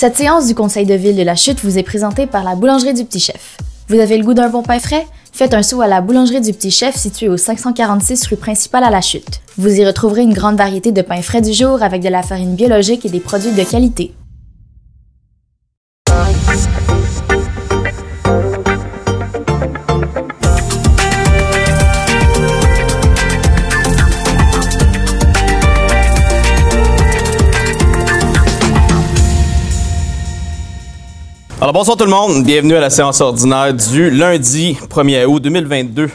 Cette séance du Conseil de ville de la Chute vous est présentée par la Boulangerie du Petit Chef. Vous avez le goût d'un bon pain frais? Faites un saut à la Boulangerie du Petit Chef située au 546 rue principale à la Chute. Vous y retrouverez une grande variété de pains frais du jour avec de la farine biologique et des produits de qualité. Alors bonsoir tout le monde, bienvenue à la séance ordinaire du lundi 1er août 2022.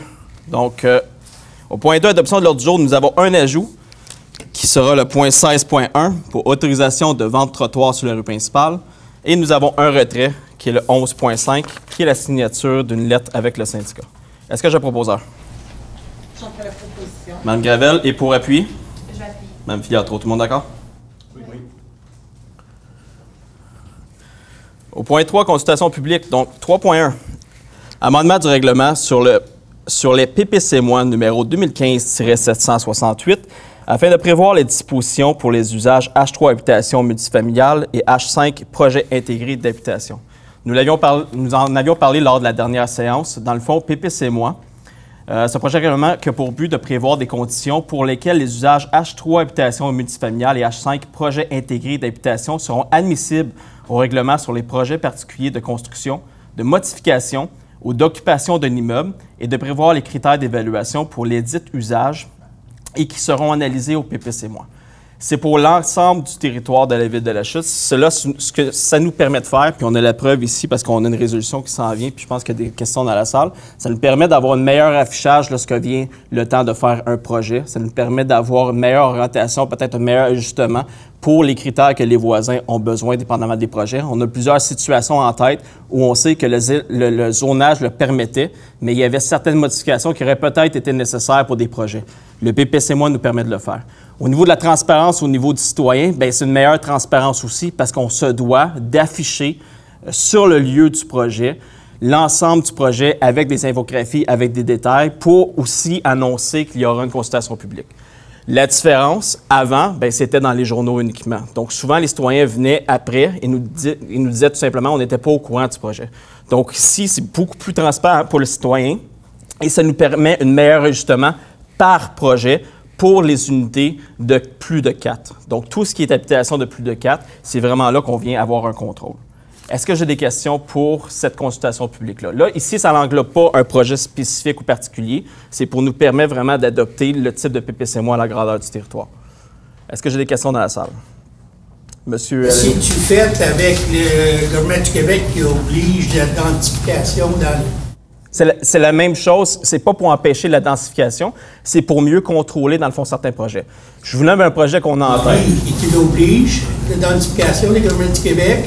Donc, au point 2, adoption de l'ordre du jour, nous avons un ajout qui sera le point 16.1 pour autorisation de vente trottoir sur la rue principale. Et nous avons un retrait qui est le 11.5 qui est la signature d'une lettre avec le syndicat. Est-ce que j'ai un proposeur? J'en fais la proposition. Mme Gravel, et pour appui? Je vais appuyer. Mme Filiatro, tout le monde d'accord? Oui. Au point 3, consultation publique. Donc, 3.1, amendement du règlement sur les PPC- numéro 2015-768 afin de prévoir les dispositions pour les usages H3 habitation multifamiliale et H5 projet intégré d'habitation. Nous en avions parlé lors de la dernière séance. Dans le fond, PPC-, ce projet de règlement a pour but de prévoir des conditions pour lesquelles les usages H3 habitation multifamiliale et H5 projet intégré d'habitation seront admissibles au règlement sur les projets particuliers de construction, de modification ou d'occupation d'un immeuble et de prévoir les critères d'évaluation pour les dits usages et qui seront analysés au PPC-. C'est pour l'ensemble du territoire de la Ville de la Chute. Cela, ce que ça nous permet de faire, puis on a la preuve ici parce qu'on a une résolution qui s'en vient, puis je pense qu'il y a des questions dans la salle, ça nous permet d'avoir un meilleur affichage lorsque vient le temps de faire un projet. Ça nous permet d'avoir une meilleure orientation, peut-être un meilleur ajustement pour les critères que les voisins ont besoin, dépendamment des projets. On a plusieurs situations en tête où on sait que le zonage le permettait, mais il y avait certaines modifications qui auraient peut-être été nécessaires pour des projets. Le PPC- nous permet de le faire. Au niveau de la transparence, au niveau du citoyen, bien, c'est une meilleure transparence aussi parce qu'on se doit d'afficher sur le lieu du projet l'ensemble du projet avec des infographies, avec des détails pour aussi annoncer qu'il y aura une consultation publique. La différence, avant, bien, c'était dans les journaux uniquement. Donc, souvent, les citoyens venaient après et nous disaient tout simplement on n'était pas au courant du projet. Donc, ici, c'est beaucoup plus transparent pour le citoyen et ça nous permet un meilleur ajustement par projet pour les unités de plus de 4. Donc, tout ce qui est habitation de plus de 4, c'est vraiment là qu'on vient avoir un contrôle. Est-ce que j'ai des questions pour cette consultation publique-là? Là, ici, ça n'englobe pas un projet spécifique ou particulier. C'est pour nous permettre vraiment d'adopter le type de PPC- à la grandeur du territoire. Est-ce que j'ai des questions dans la salle? Monsieur... Si tu fais avec le gouvernement du Québec qui oblige la densification dans le... C'est la même chose. C'est pas pour empêcher la densification, c'est pour mieux contrôler, dans le fond, certains projets. Je vous nomme un projet qu'on a en tête. Et qui l'oblige, la densification des gouvernements du Québec.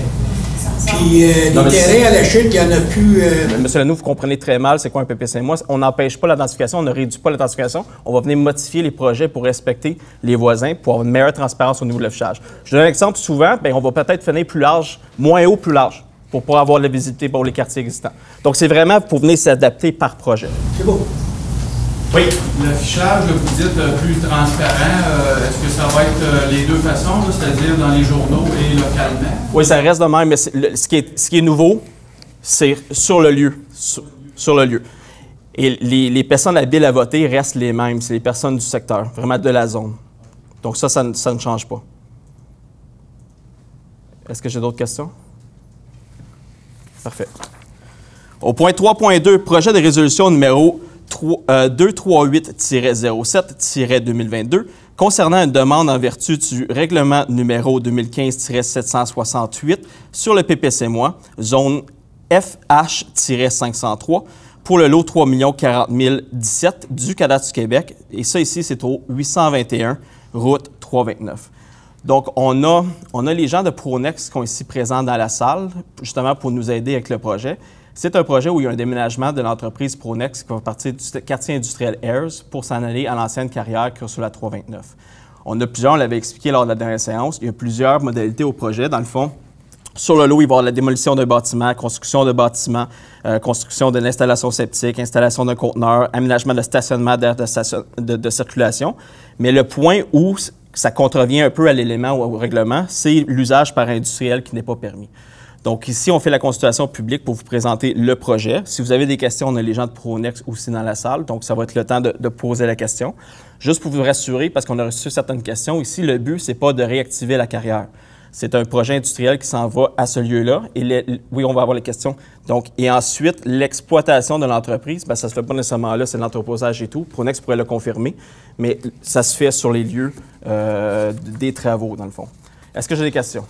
Puis les terrains à la Chute, il n'y en a plus... Monsieur Lanoux, vous comprenez très mal c'est quoi un PPC-. On n'empêche pas la densification, on ne réduit pas la densification. On va venir modifier les projets pour respecter les voisins, pour avoir une meilleure transparence au niveau de l'affichage. Je donne un exemple. Souvent, bien, on va peut-être finir plus large, moins haut, plus large, pour pouvoir avoir de la visibilité pour les quartiers existants. Donc, c'est vraiment pour venir s'adapter par projet. C'est beau. Oui. L'affichage, vous dites plus transparent. Est-ce que ça va être les deux façons, c'est-à-dire dans les journaux et localement? Oui, ça reste de même, mais ce qui est nouveau, c'est sur le lieu. Sur le lieu. Et les personnes habiles à voter restent les mêmes. C'est les personnes du secteur, vraiment de la zone. Donc ça ne change pas. Est-ce que j'ai d'autres questions? Parfait. Au point 3.2, projet de résolution numéro 238-07-2022 concernant une demande en vertu du règlement numéro 2015-768 sur le PPC- zone FH-503 pour le lot 3 040 017 du cadastre du Québec. Et ça ici, c'est au 821 route 329. Donc, on a les gens de Pronex qui sont ici présents dans la salle, justement pour nous aider avec le projet. C'est un projet où il y a un déménagement de l'entreprise Pronex qui va partir du quartier industriel Ayers pour s'en aller à l'ancienne carrière sur la 329. On a plusieurs, on l'avait expliqué lors de la dernière séance, il y a plusieurs modalités au projet. Dans le fond, sur le lot, il va y avoir la démolition d'un bâtiment, construction de bâtiments, construction de l'installation septique, installation d'un conteneur, aménagement de stationnement d'aire de circulation. Mais le point où ça contrevient un peu à l'élément ou au règlement, c'est l'usage par industriel qui n'est pas permis. Donc ici, on fait la consultation publique pour vous présenter le projet. Si vous avez des questions, on a les gens de Pronex aussi dans la salle, donc ça va être le temps de poser la question. Juste pour vous rassurer, parce qu'on a reçu certaines questions, ici, le but, c'est pas de réactiver la carrière. C'est un projet industriel qui s'en va à ce lieu-là. Et oui, on va avoir les questions. Donc, et ensuite, l'exploitation de l'entreprise, bien, ça ne se fait pas nécessairement là, c'est l'entreposage et tout. Pronex pourrait le confirmer, mais ça se fait sur les lieux des travaux, dans le fond. Est-ce que j'ai des questions?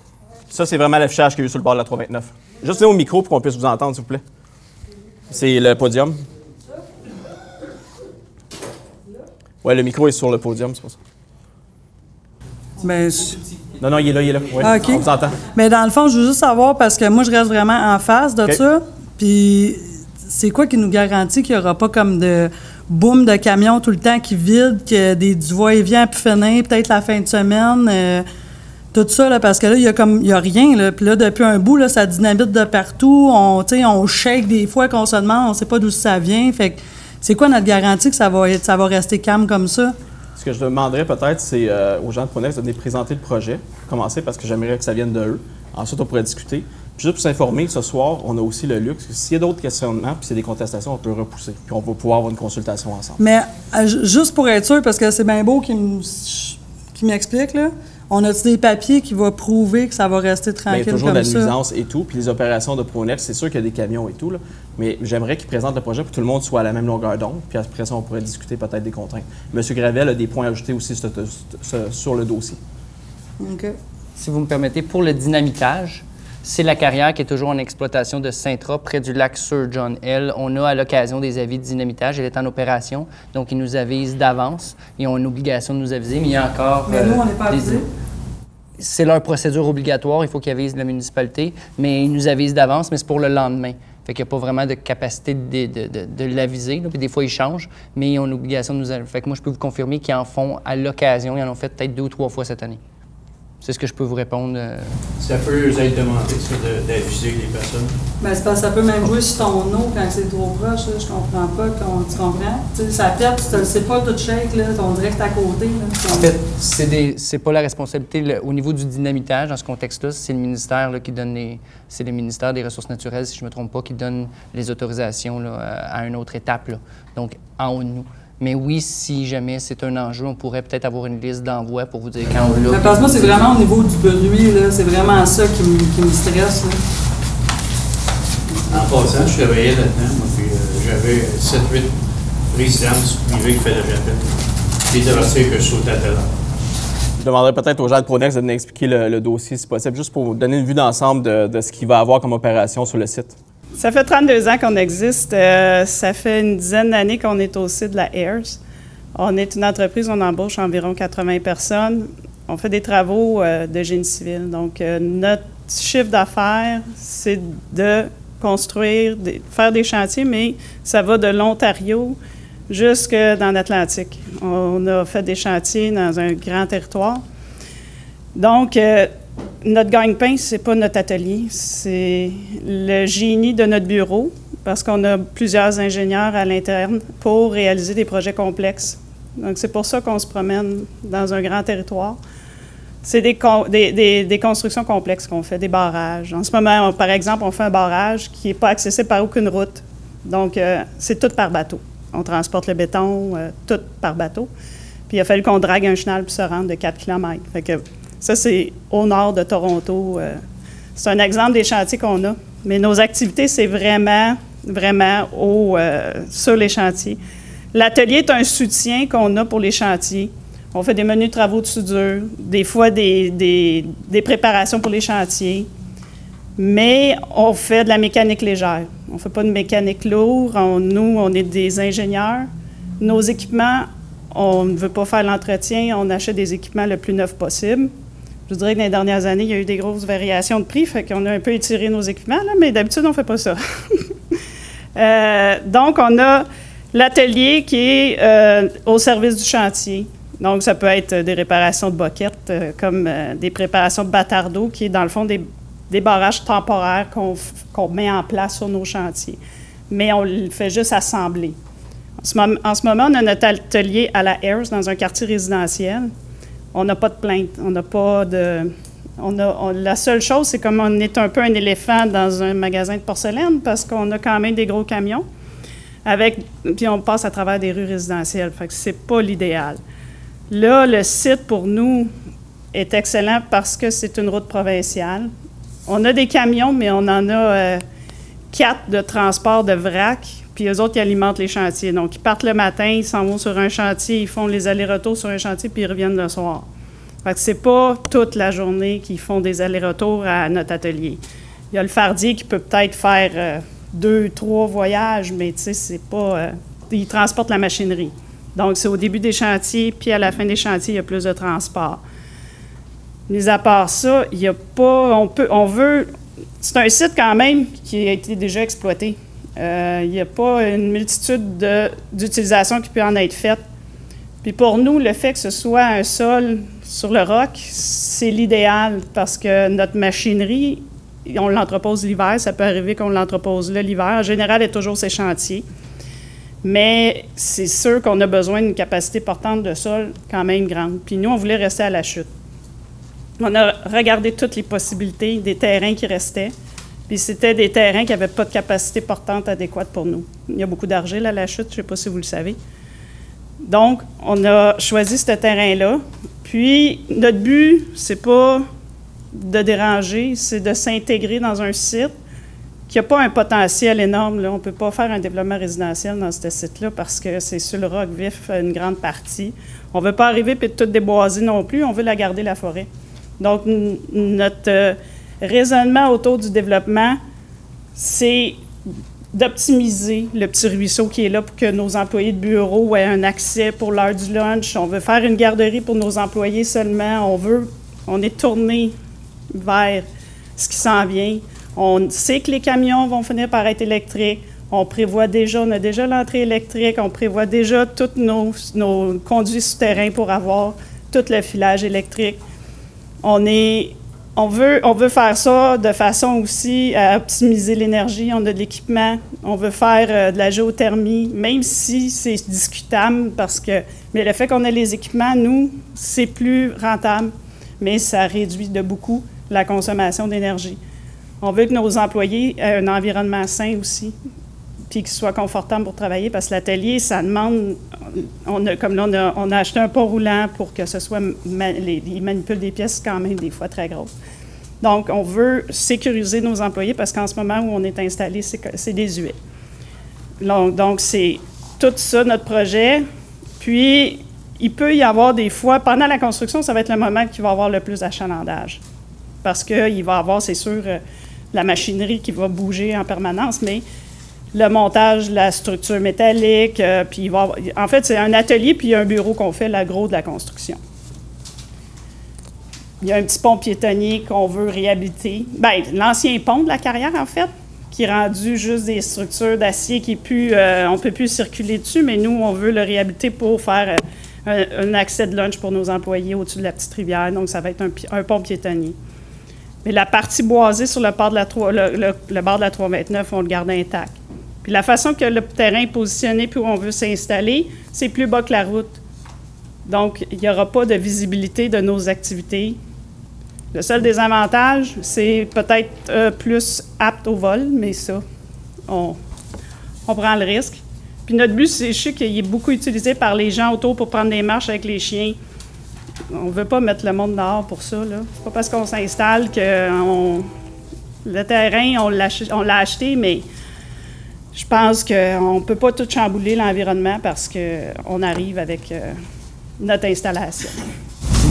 Ça, c'est vraiment l'affichage qu'il y a eu sur le bord de la 329. Juste venez au micro pour qu'on puisse vous entendre, s'il vous plaît. C'est le podium. Oui, le micro est sur le podium, c'est pour ça. Mais Non, il est là. Oui, ah, OK. On vous entend. Mais dans le fond, je veux juste savoir, parce que moi, je reste vraiment en face de ça. Puis, c'est quoi qui nous garantit qu'il n'y aura pas comme de boom de camions tout le temps qui vide, que du va-et-vient pu finir, peut-être la fin de semaine, tout ça, là, parce que là, il y a rien. Là. Puis là, depuis un bout, là, ça dynamite de partout. On shake des fois qu'on se demande, on ne sait pas d'où ça vient. Fait que c'est quoi notre garantie que ça va rester calme comme ça? Ce que je demanderais peut-être, c'est aux gens de Pronex de venir présenter le projet, commencer parce que j'aimerais que ça vienne de eux. Ensuite, on pourrait discuter. Puis juste pour s'informer, ce soir, on a aussi le luxe que s'il y a d'autres questionnements puis s'il y a des contestations, on peut repousser. Puis on va pouvoir avoir une consultation ensemble. Mais juste pour être sûr, parce que c'est bien beau qu'il m'explique, là, on a-tu des papiers qui vont prouver que ça va rester tranquille comme ça? Toujours de la nuisance et tout. Puis les opérations de Pronex, c'est sûr qu'il y a des camions et tout, là, mais j'aimerais qu'ils présentent le projet pour que tout le monde soit à la même longueur d'onde. Puis après ça, on pourrait discuter peut-être des contraintes. M. Gravel a des points à ajouter aussi sur le dossier. OK. Si vous me permettez, pour le dynamitage, c'est la carrière qui est toujours en exploitation de Sintra, près du lac Sir John L. On a à l'occasion des avis de dynamitage. Elle est en opération, donc ils nous avisent d'avance. Ils ont une obligation de nous aviser, mais il y a encore... Mais nous, on n'est pas avisés. C'est leur procédure obligatoire, il faut qu'ils avisent la municipalité, mais ils nous avisent d'avance, mais c'est pour le lendemain. Fait qu'il n'y a pas vraiment de capacité de l'aviser, puis des fois ils changent, mais ils ont une obligation de nous aviser. Fait que moi, je peux vous confirmer qu'ils en font à l'occasion, ils en ont fait peut-être 2 ou 3 fois cette année. C'est ce que je peux vous répondre. Ça peut vous être demandé, ça, d'aviser les personnes? Bien, c'est parce que ça peut même jouer sur ton eau quand c'est trop proche. Là. Je comprends pas. Tu comprends? T'sais, ça pète, c'est pas tout shake, là. On dirait que c'est à côté. Là. En fait, c'est pas la responsabilité. Au niveau du dynamitage, dans ce contexte-là, c'est le ministère là, qui donne c'est le ministère des Ressources naturelles, si je me trompe pas, qui donne les autorisations là, à une autre étape. Là. Donc, en haut de nous. Mais oui, si jamais c'est un enjeu, on pourrait peut-être avoir une liste d'envoi pour vous dire quand on l'a. Mais parce que moi, c'est vraiment au niveau du bruit, là. C'est vraiment ça qui me stresse. Là. En passant, je travaillais là-dedans, moi, puis j'avais 7-8 résidences privées qui faisaient l'appel. Les avertir que je sautais à telle heure. Je demanderais peut-être aux gens de Pronex de venir expliquer le dossier, si possible, juste pour donner une vue d'ensemble de ce qu'il va y avoir comme opération sur le site. Ça fait 32 ans qu'on existe. Ça fait une dizaine d'années qu'on est au site de la Ayers. On est une entreprise, on embauche environ 80 personnes. On fait des travaux de génie civil. Donc, notre chiffre d'affaires, c'est de construire, faire des chantiers, mais ça va de l'Ontario jusque dans l'Atlantique. On a fait des chantiers dans un grand territoire. Donc, notre gagne-pain, ce n'est pas notre atelier, c'est le génie de notre bureau, parce qu'on a plusieurs ingénieurs à l'interne pour réaliser des projets complexes. Donc, c'est pour ça qu'on se promène dans un grand territoire. C'est des constructions complexes qu'on fait, des barrages. En ce moment, par exemple, on fait un barrage qui n'est pas accessible par aucune route. Donc, c'est tout par bateau. On transporte le béton, tout par bateau. Puis, il a fallu qu'on drague un chenal pour se rendre de 4 km. Fait que, ça, c'est au nord de Toronto. C'est un exemple des chantiers qu'on a. Mais nos activités, c'est vraiment sur les chantiers. L'atelier est un soutien qu'on a pour les chantiers. On fait des menus de travaux de soudure, des fois des préparations pour les chantiers. Mais on fait de la mécanique légère. On ne fait pas de mécanique lourde. Nous, on est des ingénieurs. Nos équipements, on ne veut pas faire l'entretien. On achète des équipements le plus neuf possible. Je dirais que dans les dernières années, il y a eu des grosses variations de prix, fait qu'on a un peu étiré nos équipements, là, mais d'habitude, on ne fait pas ça. Donc, on a l'atelier qui est au service du chantier. Donc, ça peut être des réparations de boquettes, comme des préparations de bâtards d'eau, qui est dans le fond des barrages temporaires qu'on met en place sur nos chantiers. Mais on le fait juste assembler. En ce moment, on a notre atelier à la Ayers, dans un quartier résidentiel. on n'a pas de plainte, on n'a pas de... la seule chose, c'est comme on est un peu un éléphant dans un magasin de porcelaine parce qu'on a quand même des gros camions, puis on passe à travers des rues résidentielles, fait que c'est pas l'idéal. Là, le site, pour nous, est excellent parce que c'est une route provinciale. On a des camions, mais on en a 4 de transport de vrac, puis eux autres, ils alimentent les chantiers. Donc, ils partent le matin, ils s'en vont sur un chantier, ils font les allers-retours sur un chantier, puis ils reviennent le soir. Fait que c'est pas toute la journée qu'ils font des allers-retours à notre atelier. Il y a le fardier qui peut peut-être faire 2, 3 voyages, mais tu sais, c'est pas... il transporte la machinerie. Donc, c'est au début des chantiers, puis à la fin des chantiers, il y a plus de transport. Mais à part ça, il n'y a pas... c'est un site quand même qui a été déjà exploité. Il n'y a pas une multitude d'utilisations qui peut en être faite. Puis pour nous, le fait que ce soit un sol sur le roc, c'est l'idéal parce que notre machinerie, on l'entrepose l'hiver. Ça peut arriver qu'on l'entrepose là l'hiver. En général, elle est toujours ses chantiers. Mais c'est sûr qu'on a besoin d'une capacité portante de sol quand même grande. Puis nous, on voulait rester à la chute. On a regardé toutes les possibilités des terrains qui restaient. Puis c'était des terrains qui n'avaient pas de capacité portante adéquate pour nous. Il y a beaucoup d'argile à la chute, je ne sais pas si vous le savez. Donc, on a choisi ce terrain-là. Puis, notre but, c'est pas de déranger, c'est de s'intégrer dans un site qui n'a pas un potentiel énorme. Là. On ne peut pas faire un développement résidentiel dans ce site-là parce que c'est sur le roc vif une grande partie. On ne veut pas arriver et tout déboiser non plus, on veut la garder, la forêt. Donc, notre raisonnement autour du développement, c'est d'optimiser le petit ruisseau qui est là pour que nos employés de bureau aient un accès pour l'heure du lunch. On veut faire une garderie pour nos employés seulement. On est tourné vers ce qui s'en vient. On sait que les camions vont finir par être électriques. On a déjà l'entrée électrique. On prévoit déjà tous nos conduits souterrains pour avoir tout le filage électrique. On veut faire ça de façon aussi à optimiser l'énergie. On a de l'équipement. On veut faire de la géothermie, même si c'est discutable mais le fait qu'on ait les équipements, nous, c'est plus rentable, mais ça réduit de beaucoup la consommation d'énergie. On veut que nos employés aient un environnement sain aussi, puis qu'ils soient confortables pour travailler, parce que l'atelier, ça demande... on a acheté un pot roulant pour que ce soit... ils manipulent des pièces quand même des fois très grosses. Donc, on veut sécuriser nos employés parce qu'en ce moment où on est installé, c'est désuet. Donc, c'est tout ça, notre projet. Puis, il peut y avoir des fois, pendant la construction, ça va être le moment qu'il va y avoir le plus d'achalandage. Parce qu'il va y avoir, c'est sûr, la machinerie qui va bouger en permanence, mais le montage, la structure métallique, puis en fait, c'est un atelier puis un bureau qu'on fait, le gros de la construction. Il y a un petit pont piétonnier qu'on veut réhabiliter. Bien, l'ancien pont de la carrière, en fait, qui est rendu juste des structures d'acier qui est plus... on ne peut plus circuler dessus, mais nous, on veut le réhabiliter pour faire un accès de lunch pour nos employés au-dessus de la petite rivière. Donc, ça va être un pont piétonnier. Mais la partie boisée sur le bord de la 329, on le garde intact. Puis la façon que le terrain est positionné puis où on veut s'installer, c'est plus bas que la route. Donc, il n'y aura pas de visibilité de nos activités. Le seul désavantage, c'est peut-être plus apte au vol, mais ça, on prend le risque. Puis notre but, je sais qu'il est beaucoup utilisé par les gens autour pour prendre des marches avec les chiens. On ne veut pas mettre le monde dehors pour ça. C'est pas parce qu'on s'installe que le terrain, on l'a acheté, mais je pense qu'on ne peut pas tout chambouler l'environnement parce qu'on arrive avec notre installation.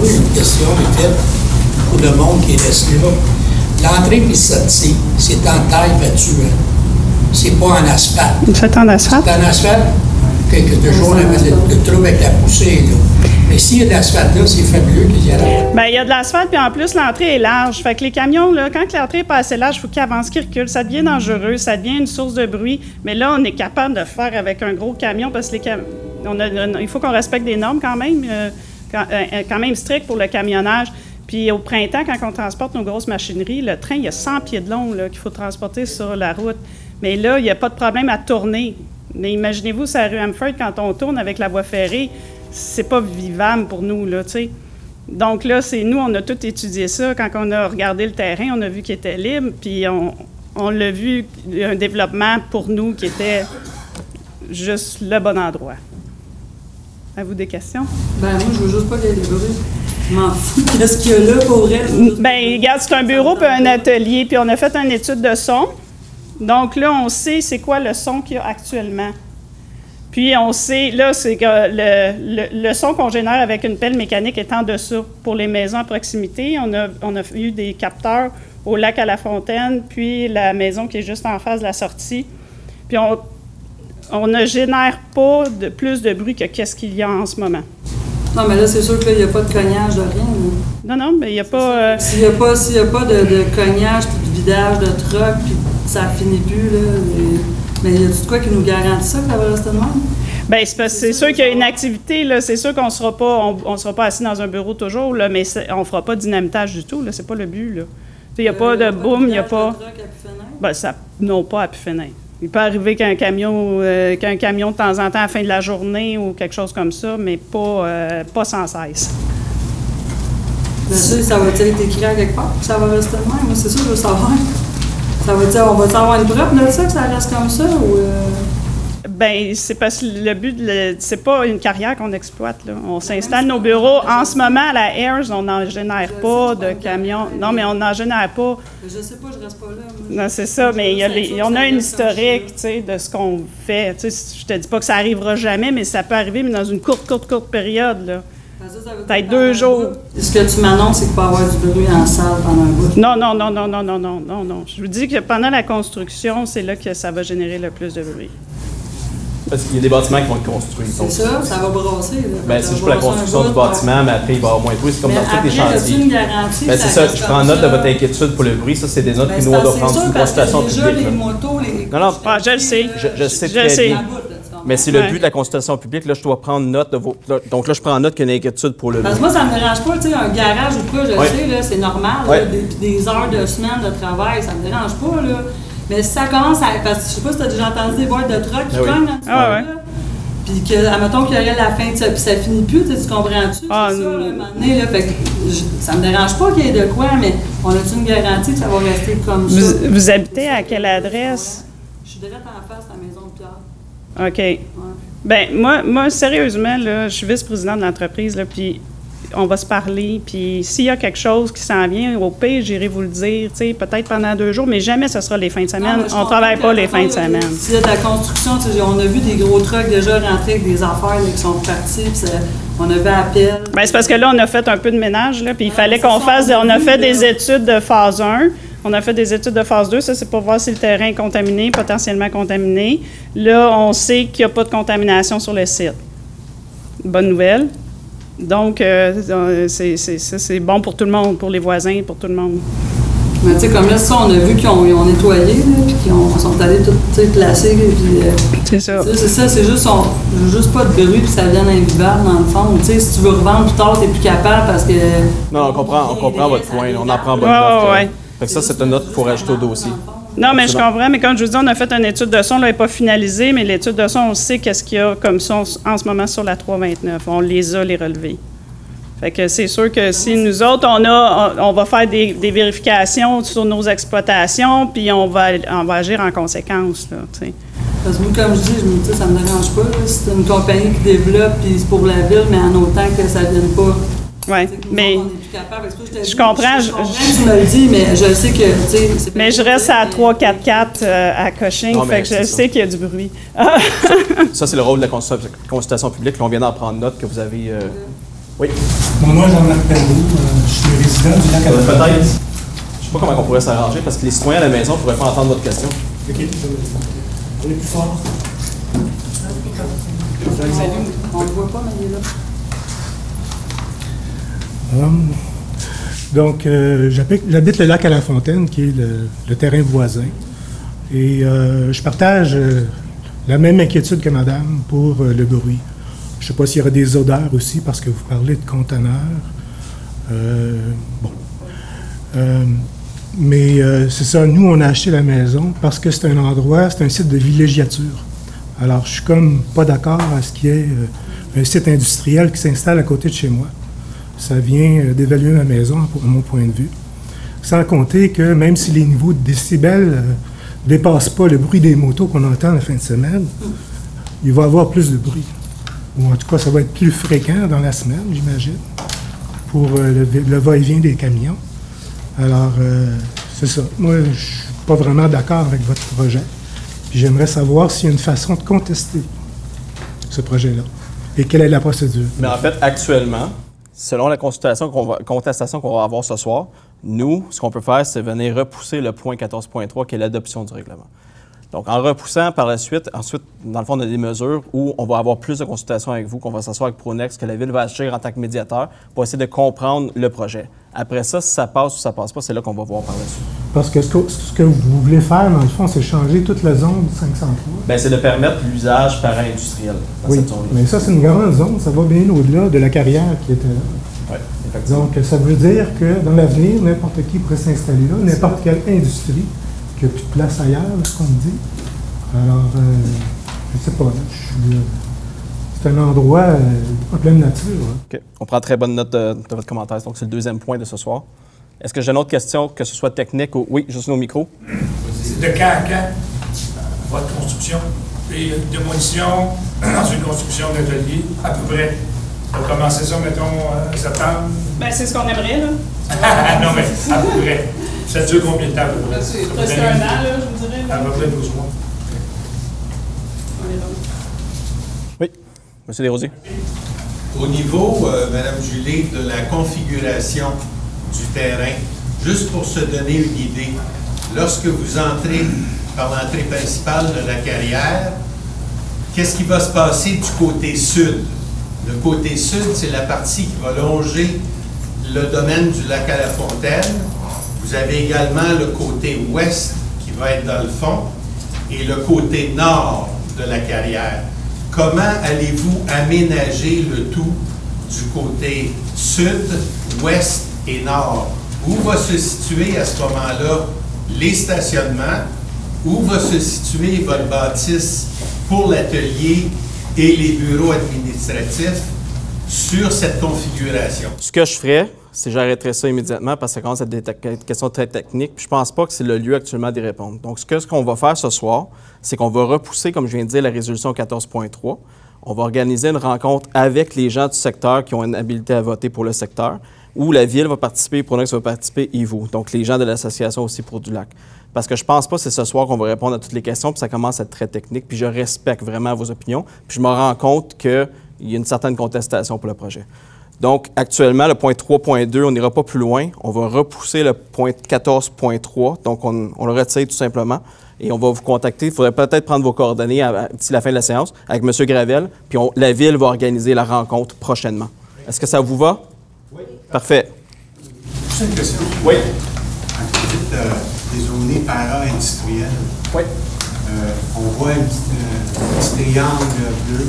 Oui, une question est faite pour le monde qui reste là. L'entrée et sortie, c'est en taille battue. C'est pas en asphalte. C'est en asphalte? C'est en asphalte que toujours le trouble avec la poussée. Là. Mais s'il y a de l'asphalte là, c'est fabuleux qu'il y ait. Bien, il y a de l'asphalte, puis en plus, l'entrée est large. Fait que les camions, là, quand l'entrée est pas assez large, il faut qu'ils avancent, qu'ils reculent. Ça devient dangereux, ça devient une source de bruit. Mais là, on est capable de faire avec un gros camion parce que il faut qu'on respecte des normes quand même strictes pour le camionnage. Puis au printemps, quand on transporte nos grosses machineries, le train, il y a 100 pieds de long qu'il faut transporter sur la route. Mais là, il n'y a pas de problème à tourner. Mais imaginez-vous, sur la rue Hamford, quand on tourne avec la voie ferrée, c'est pas vivable pour nous, là, tu sais. Donc là, c'est nous, on a tout étudié ça. Quand on a regardé le terrain, on a vu qu'il était libre, puis on l'a vu, un développement pour nous qui était juste le bon endroit. Avez-vous des questions? Ben moi, je veux juste pas qu'il y ait des bruits. Je m'en fous. Qu'est-ce qu'il y a là pour elle? Ben regarde, c'est un bureau puis un atelier, puis on a fait une étude de son. Donc là, on sait c'est quoi le son qu'il y a actuellement. Puis on sait, là, c'est que le son qu'on génère avec une pelle mécanique est en dessous. Pour les maisons à proximité, on a eu des capteurs au lac à la Fontaine, puis la maison qui est juste en face de la sortie. Puis on ne génère pas de plus de bruit que qu'est-ce qu'il y a en ce moment. Non, mais là, c'est sûr qu'il n'y a pas de cognage de rien. Non, non, mais il n'y a pas... S'il n'y a pas de cognage puis de vidage de troc, puis ça finit plus, là... Mais y a-t-il de quoi qui nous garantit ça, que ça va rester de même? Bien, c'est sûr qu'il y a une activité, là. C'est sûr qu'on ne sera pas assis dans un bureau toujours, là, mais on ne fera pas de dynamitage du tout, là. C'est pas le but, là. Il n'y a pas de boom, il n'y a pas... Ben, ça, non, pas à pu finir. Il peut arriver qu'un camion de temps en temps à la fin de la journée ou quelque chose comme ça, mais pas sans cesse. Bien sûr, ça va-t-il être écrit à quelque part que ça va rester de même? Moi, c'est sûr, je veux savoir. Ça veut dire, on va avoir une preuve de ça, que ça reste comme ça? Ou Bien, c'est parce que le but, c'est pas une carrière qu'on exploite, là. On s'installe nos bureaux. En ce moment, à la Ayers, on n'en génère pas de camions. Non, mais on n'en génère pas. Je sais pas, je reste pas là. Non, c'est ça, mais on a une historique, tu sais, de ce qu'on fait. Tu sais, je te dis pas que ça arrivera jamais, mais ça peut arriver, mais dans une courte période, là. Peut-être 2 jours. Ce que tu m'annonces, c'est qu'il peut y avoir du bruit en salle pendant un bout. Non. Je vous dis que pendant la construction, c'est là que ça va générer le plus de bruit. Parce qu'il y a des bâtiments qui vont être construits. C'est ça va brasser. Bien, c'est juste pour la construction du bâtiment, mais après, il va y avoir moins de bruit. C'est comme dans tous les chantiers. Une garantie, ben, c'est ça, je prends note de votre inquiétude pour le bruit. Ça, c'est des notes que nous, on doit prendre sur une consultation publique. Les motos, non, je le sais. Je sais très bien. Mais c'est le but de la consultation publique. Là, je dois prendre note de vos... Donc là, je prends note qu'il y a une inquiétude pour le... Parce que moi, ça ne me dérange pas, tu sais, un garage ou quoi, je sais, là, c'est normal. Là, des heures de semaine de travail, ça ne me dérange pas, là. Mais si ça commence à... Parce que je sais pas si tu as déjà entendu des boîtes de truck qui cognent dans ce là. Puis que, admettons qu'il y aurait la fin de ça, puis ça finit plus, tu comprends-tu? Ah, c'est ça, là, à un moment donné, là, fait que ça me dérange pas qu'il y ait de quoi, mais on a-tu une garantie que ça va rester comme ça? Vous habitez à quelle adresse? Je suis direct en face de la maison de Pierre. OK. Ouais. Bien, moi, sérieusement, là, je suis vice-présidente de l'entreprise, là, puis on va se parler, puis s'il y a quelque chose qui s'en vient, au pire, j'irai vous le dire, tu sais, peut-être pendant 2 jours, mais jamais ce sera les fins de semaine. On ne travaille pas les fins de semaine. S'il y a de la construction, on a vu des gros trucks déjà rentrer avec des affaires là, qui sont partis, puis on avait appel. Bien, c'est parce que là, on a fait un peu de ménage, là, puis il fallait qu'on fasse... On a fait des études de phase 1. On a fait des études de phase 2, ça c'est pour voir si le terrain est contaminé, potentiellement contaminé. Là, on sait qu'il n'y a pas de contamination sur le site. Bonne nouvelle. Donc, c'est bon pour tout le monde, pour les voisins, pour tout le monde. Mais tu sais, comme là, ça, on a vu qu'ils ont nettoyé, là, puis qu'ils sont allés tout placer. C'est ça. C'est ça, c'est juste, juste pas de bruit, puis ça devient invivable dans le fond. Tu sais, si tu veux revendre plus tard, t'es plus capable parce que... Non, on comprend votre point, on en prend bonne note. Ouais. Fait que ça, c'est une note qu'il faut rajouter au dossier. Non, mais je comprends, mais comme je vous dis, on a fait une étude de son, là, elle n'est pas finalisée, mais l'étude de son, on sait qu'est-ce qu'il y a comme son en ce moment sur la 329. On les a, les relevés. Fait que c'est sûr que si nous autres, on va faire des vérifications sur nos exploitations, puis on va agir en conséquence, là, tu sais. Parce que moi, comme je dis, ça me dérange pas, là, c'est une compagnie qui développe, puis c'est pour la ville, mais en autant que ça ne vienne pas... Oui, mais je comprends. Je comprends que tu me le dis, mais je sais que... Mais je reste à 344 à Cushing, fait que je sais qu'il y a du bruit. Ça, c'est le rôle de la consultation publique. Là, on vient d'en prendre note que vous avez... Oui? Mon nom est Jean-Marc Perrault. Je suis le résident du lac à la Fontaine. Peut-être. Je ne sais pas comment on pourrait s'arranger, parce que les citoyens à la maison ne pourraient pas entendre votre question. OK. On est plus fort. On ne le voit pas, mais il est là. Donc, j'habite le lac à la Fontaine, qui est le terrain voisin. Et je partage la même inquiétude que madame pour le bruit. Je ne sais pas s'il y aura des odeurs aussi, parce que vous parlez de conteneurs. Mais c'est ça, nous, on a acheté la maison parce que c'est un endroit, c'est un site de villégiature. Alors, je suis comme pas d'accord à ce qu'il y ait un site industriel qui s'installe à côté de chez moi. Ça vient d'évaluer ma maison, à mon point de vue. Sans compter que même si les niveaux de décibels ne dépassent pas le bruit des motos qu'on entend la fin de semaine, il va y avoir plus de bruit. Ou en tout cas, ça va être plus fréquent dans la semaine, j'imagine, pour le va-et-vient des camions. Alors, c'est ça. Moi, je ne suis pas vraiment d'accord avec votre projet. Puis j'aimerais savoir s'il y a une façon de contester ce projet-là. Et quelle est la procédure? Mais en fait, actuellement, selon la contestation qu'on va avoir ce soir, nous, ce qu'on peut faire, c'est venir repousser le point 14.3 qui est l'adoption du règlement. Donc, en repoussant par la suite, ensuite, dans le fond, on a des mesures où on va avoir plus de consultations avec vous, qu'on va s'asseoir avec Pronex, que la Ville va agir en tant que médiateur pour essayer de comprendre le projet. Après ça, si ça passe ou ça passe pas, c'est là qu'on va voir par la suite. Parce que ce que vous voulez faire, dans le fond, c'est changer toute la zone 503. Bien, c'est de permettre l'usage para-industriel dans cette zone-là. Mais ça, c'est une grande zone. Ça va bien au-delà de la carrière qui était là. Oui, effectivement. Donc, ça veut dire que dans l'avenir, n'importe qui pourrait s'installer là, n'importe quelle industrie, qu'il n'y a plus de place ailleurs, ce qu'on me dit. Alors, je ne sais pas, c'est un endroit en pleine nature. OK. On prend très bonne note de votre commentaire. Donc, c'est le deuxième point de ce soir. Est-ce que j'ai une autre question, que ce soit technique ou... Oui, juste nos micros. C'est de quand à quand, votre construction? Et démolition dans une construction d'atelier, à peu près. On va commencer ça, mettons, septembre? Bien, c'est ce qu'on aimerait, là. Non, mais à peu près. Ça dure combien de temps, à peu près? C'est presque un an, là, je vous dirais. À peu près 12 mois. Oui, M. Desrosiers. Au niveau, Mme Julie, de la configuration du terrain, juste pour se donner une idée, lorsque vous entrez par l'entrée principale de la carrière, qu'est-ce qui va se passer du côté sud? Le côté sud, c'est la partie qui va longer le domaine du lac à la Fontaine. Vous avez également le côté ouest qui va être dans le fond et le côté nord de la carrière. Comment allez-vous aménager le tout du côté sud, ouest et nord? Où va se situer à ce moment-là les stationnements? Où va se situer votre bâtisse pour l'atelier et les bureaux administratifs sur cette configuration? Ce que je ferais, c'est que j'arrêterais ça immédiatement parce que ça commence à être des questions très techniques. Puis je pense pas que c'est le lieu actuellement d'y répondre. Donc, ce qu'on va faire ce soir, c'est qu'on va repousser, comme je viens de dire, la résolution 14.3. On va organiser une rencontre avec les gens du secteur qui ont une habilité à voter pour le secteur, où la Ville va participer, Pronex va participer et vous. Donc, les gens de l'association aussi pour du lac. Parce que je pense pas que c'est ce soir qu'on va répondre à toutes les questions, puis ça commence à être très technique. Puis je respecte vraiment vos opinions. Puis je me rends compte qu'il y a une certaine contestation pour le projet. Donc, actuellement, le point 3.2, on n'ira pas plus loin. On va repousser le point 14.3. Donc, on le retire tout simplement. Et on va vous contacter. Il faudrait peut-être prendre vos coordonnées d'ici la fin de la séance avec M. Gravel. Puis la Ville va organiser la rencontre prochainement. Est-ce que ça vous va? Oui. Parfait. Juste une question. Oui. Quand vous dites dézoné para-industriel, oui. On voit un petit triangle bleu.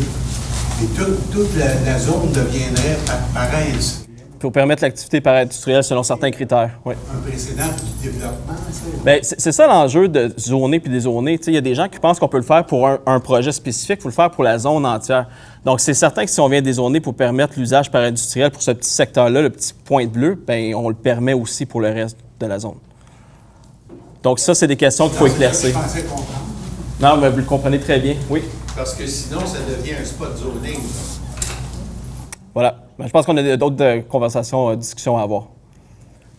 Et toute la zone deviendrait para-industrielle. Pour permettre l'activité para-industrielle selon certains critères, oui. Un précédent du développement, ça? Bien, c'est ça l'enjeu de zoner puis dézoner. Il y a des gens qui pensent qu'on peut le faire pour un projet spécifique, il faut le faire pour la zone entière. Donc, c'est certain que si on vient dézoner pour permettre l'usage para-industriel pour ce petit secteur-là, le petit point bleu, bien, on le permet aussi pour le reste de la zone. Donc, ça, c'est des questions qu'il faut éclaircir. Je pensais comprendre. Non, mais vous le comprenez très bien, oui. Parce que sinon, ça devient un spot zoning. Voilà. Ben, je pense qu'on a d'autres conversations, discussions à avoir.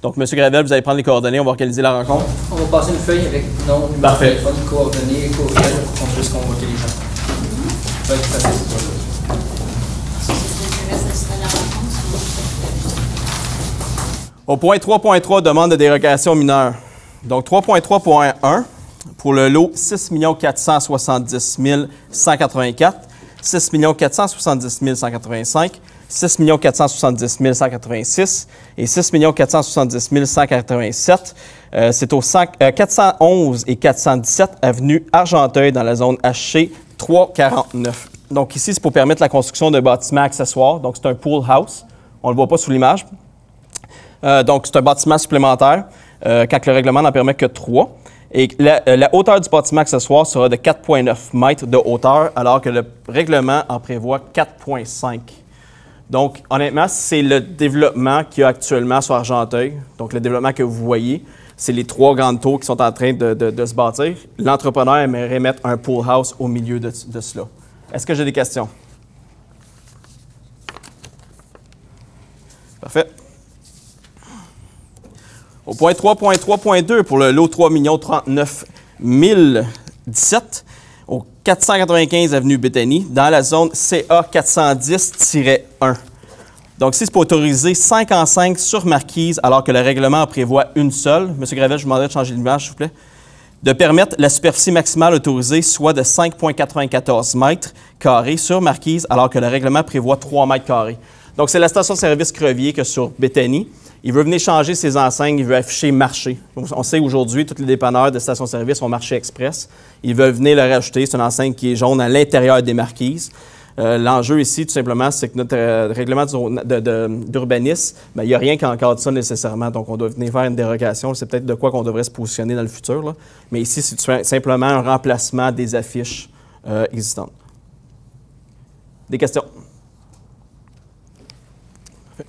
Donc, M. Gravel, vous allez prendre les coordonnées, on va organiser la rencontre. On va passer une feuille avec nom, numéro de téléphone, coordonnées, courriel pour qu'on puisse convoquer les gens. Ça va être facile. Au point 3.3, demande de dérogation mineure. Donc, 3.3.1, pour le lot 6 470 184, 6 470 185, 6 470 186 et 6 470 187. C'est au 411 et 417 avenue Argenteuil dans la zone HC 349. Donc ici, c'est pour permettre la construction de bâtiments accessoires. Donc c'est un pool house. On ne le voit pas sous l'image. Donc c'est un bâtiment supplémentaire quand le règlement n'en permet que 3. Et la hauteur du bâtiment accessoire sera de 4,9 mètres de hauteur alors que le règlement en prévoit 4,5. Donc, honnêtement, c'est le développement qu'il y a actuellement sur Argenteuil. Donc, le développement que vous voyez, c'est les 3 grandes tours qui sont en train de se bâtir. L'entrepreneur aimerait mettre un pool house au milieu de cela. Est-ce que j'ai des questions? Parfait. Au point 3.3.2 pour le lot 3 039 017 au 495 avenue Béthanie dans la zone CA 410-1. Donc, ici, c'est pour autoriser 5 en 5 sur marquise alors que le règlement en prévoit une seule. M. Gravel, je vous demanderai de changer l'image, s'il vous plaît. De permettre la superficie maximale autorisée soit de 5,94 mètres carrés sur marquise alors que le règlement prévoit 3 mètres carrés. Donc, c'est la station-service Crevier que sur Béthanie. Il veut venir changer ses enseignes, il veut afficher marché. On sait aujourd'hui, tous les dépanneurs de station-service ont marché express. Ils veulent venir le rajouter. C'est une enseigne qui est jaune à l'intérieur des marquises. L'enjeu ici, tout simplement, c'est que notre règlement d'urbanisme, il n'y a rien qui encadre ça nécessairement. Donc, on doit venir faire une dérogation. C'est peut-être de quoi qu'on devrait se positionner dans le futur, là. Mais ici, c'est simplement un remplacement des affiches existantes. Des questions? Parfait.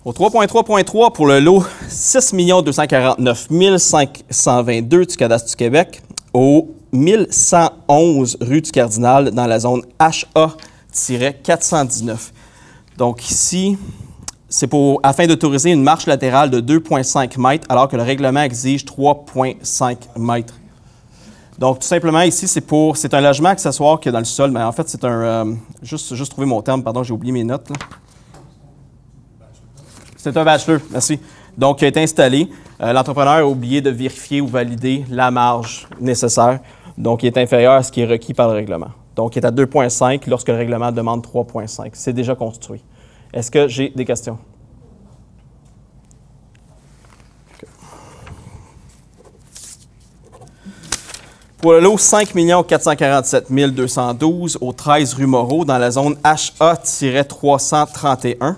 Au 3.3.3 pour le lot 6 249 522 du cadastre du Québec, au 1111 rue du Cardinal dans la zone HA-419. Donc ici, c'est afin d'autoriser une marche latérale de 2,5 mètres alors que le règlement exige 3,5 mètres. Donc, tout simplement, ici, c'est un logement accessoire qui est dans le sol, mais en fait, c'est un... juste trouver mon terme, pardon, j'ai oublié mes notes, là. C'est un bachelor, merci. Donc, il a été installé. L'entrepreneur a oublié de vérifier ou valider la marge nécessaire. Donc, il est inférieur à ce qui est requis par le règlement. Donc, il est à 2,5 lorsque le règlement demande 3,5. C'est déjà construit. Est-ce que j'ai des questions? Okay. Pour le lot 5 447 212 au 13 rue Moreau dans la zone HA-331.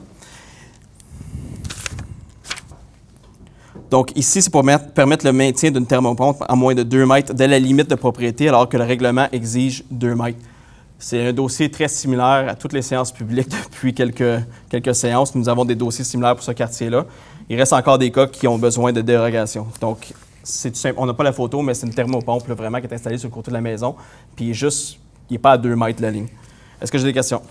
Donc, ici, c'est pour permettre le maintien d'une thermopompe à moins de 2 mètres de la limite de propriété, alors que le règlement exige 2 mètres. C'est un dossier très similaire à toutes les séances publiques depuis quelques séances. Nous avons des dossiers similaires pour ce quartier-là. Il reste encore des cas qui ont besoin de dérogation. Donc, c'est tout simple. On n'a pas la photo, mais c'est une thermopompe là, vraiment qui est installée sur le côté de la maison. Puis, il n'est pas à 2 mètres de la ligne. Est-ce que j'ai des questions?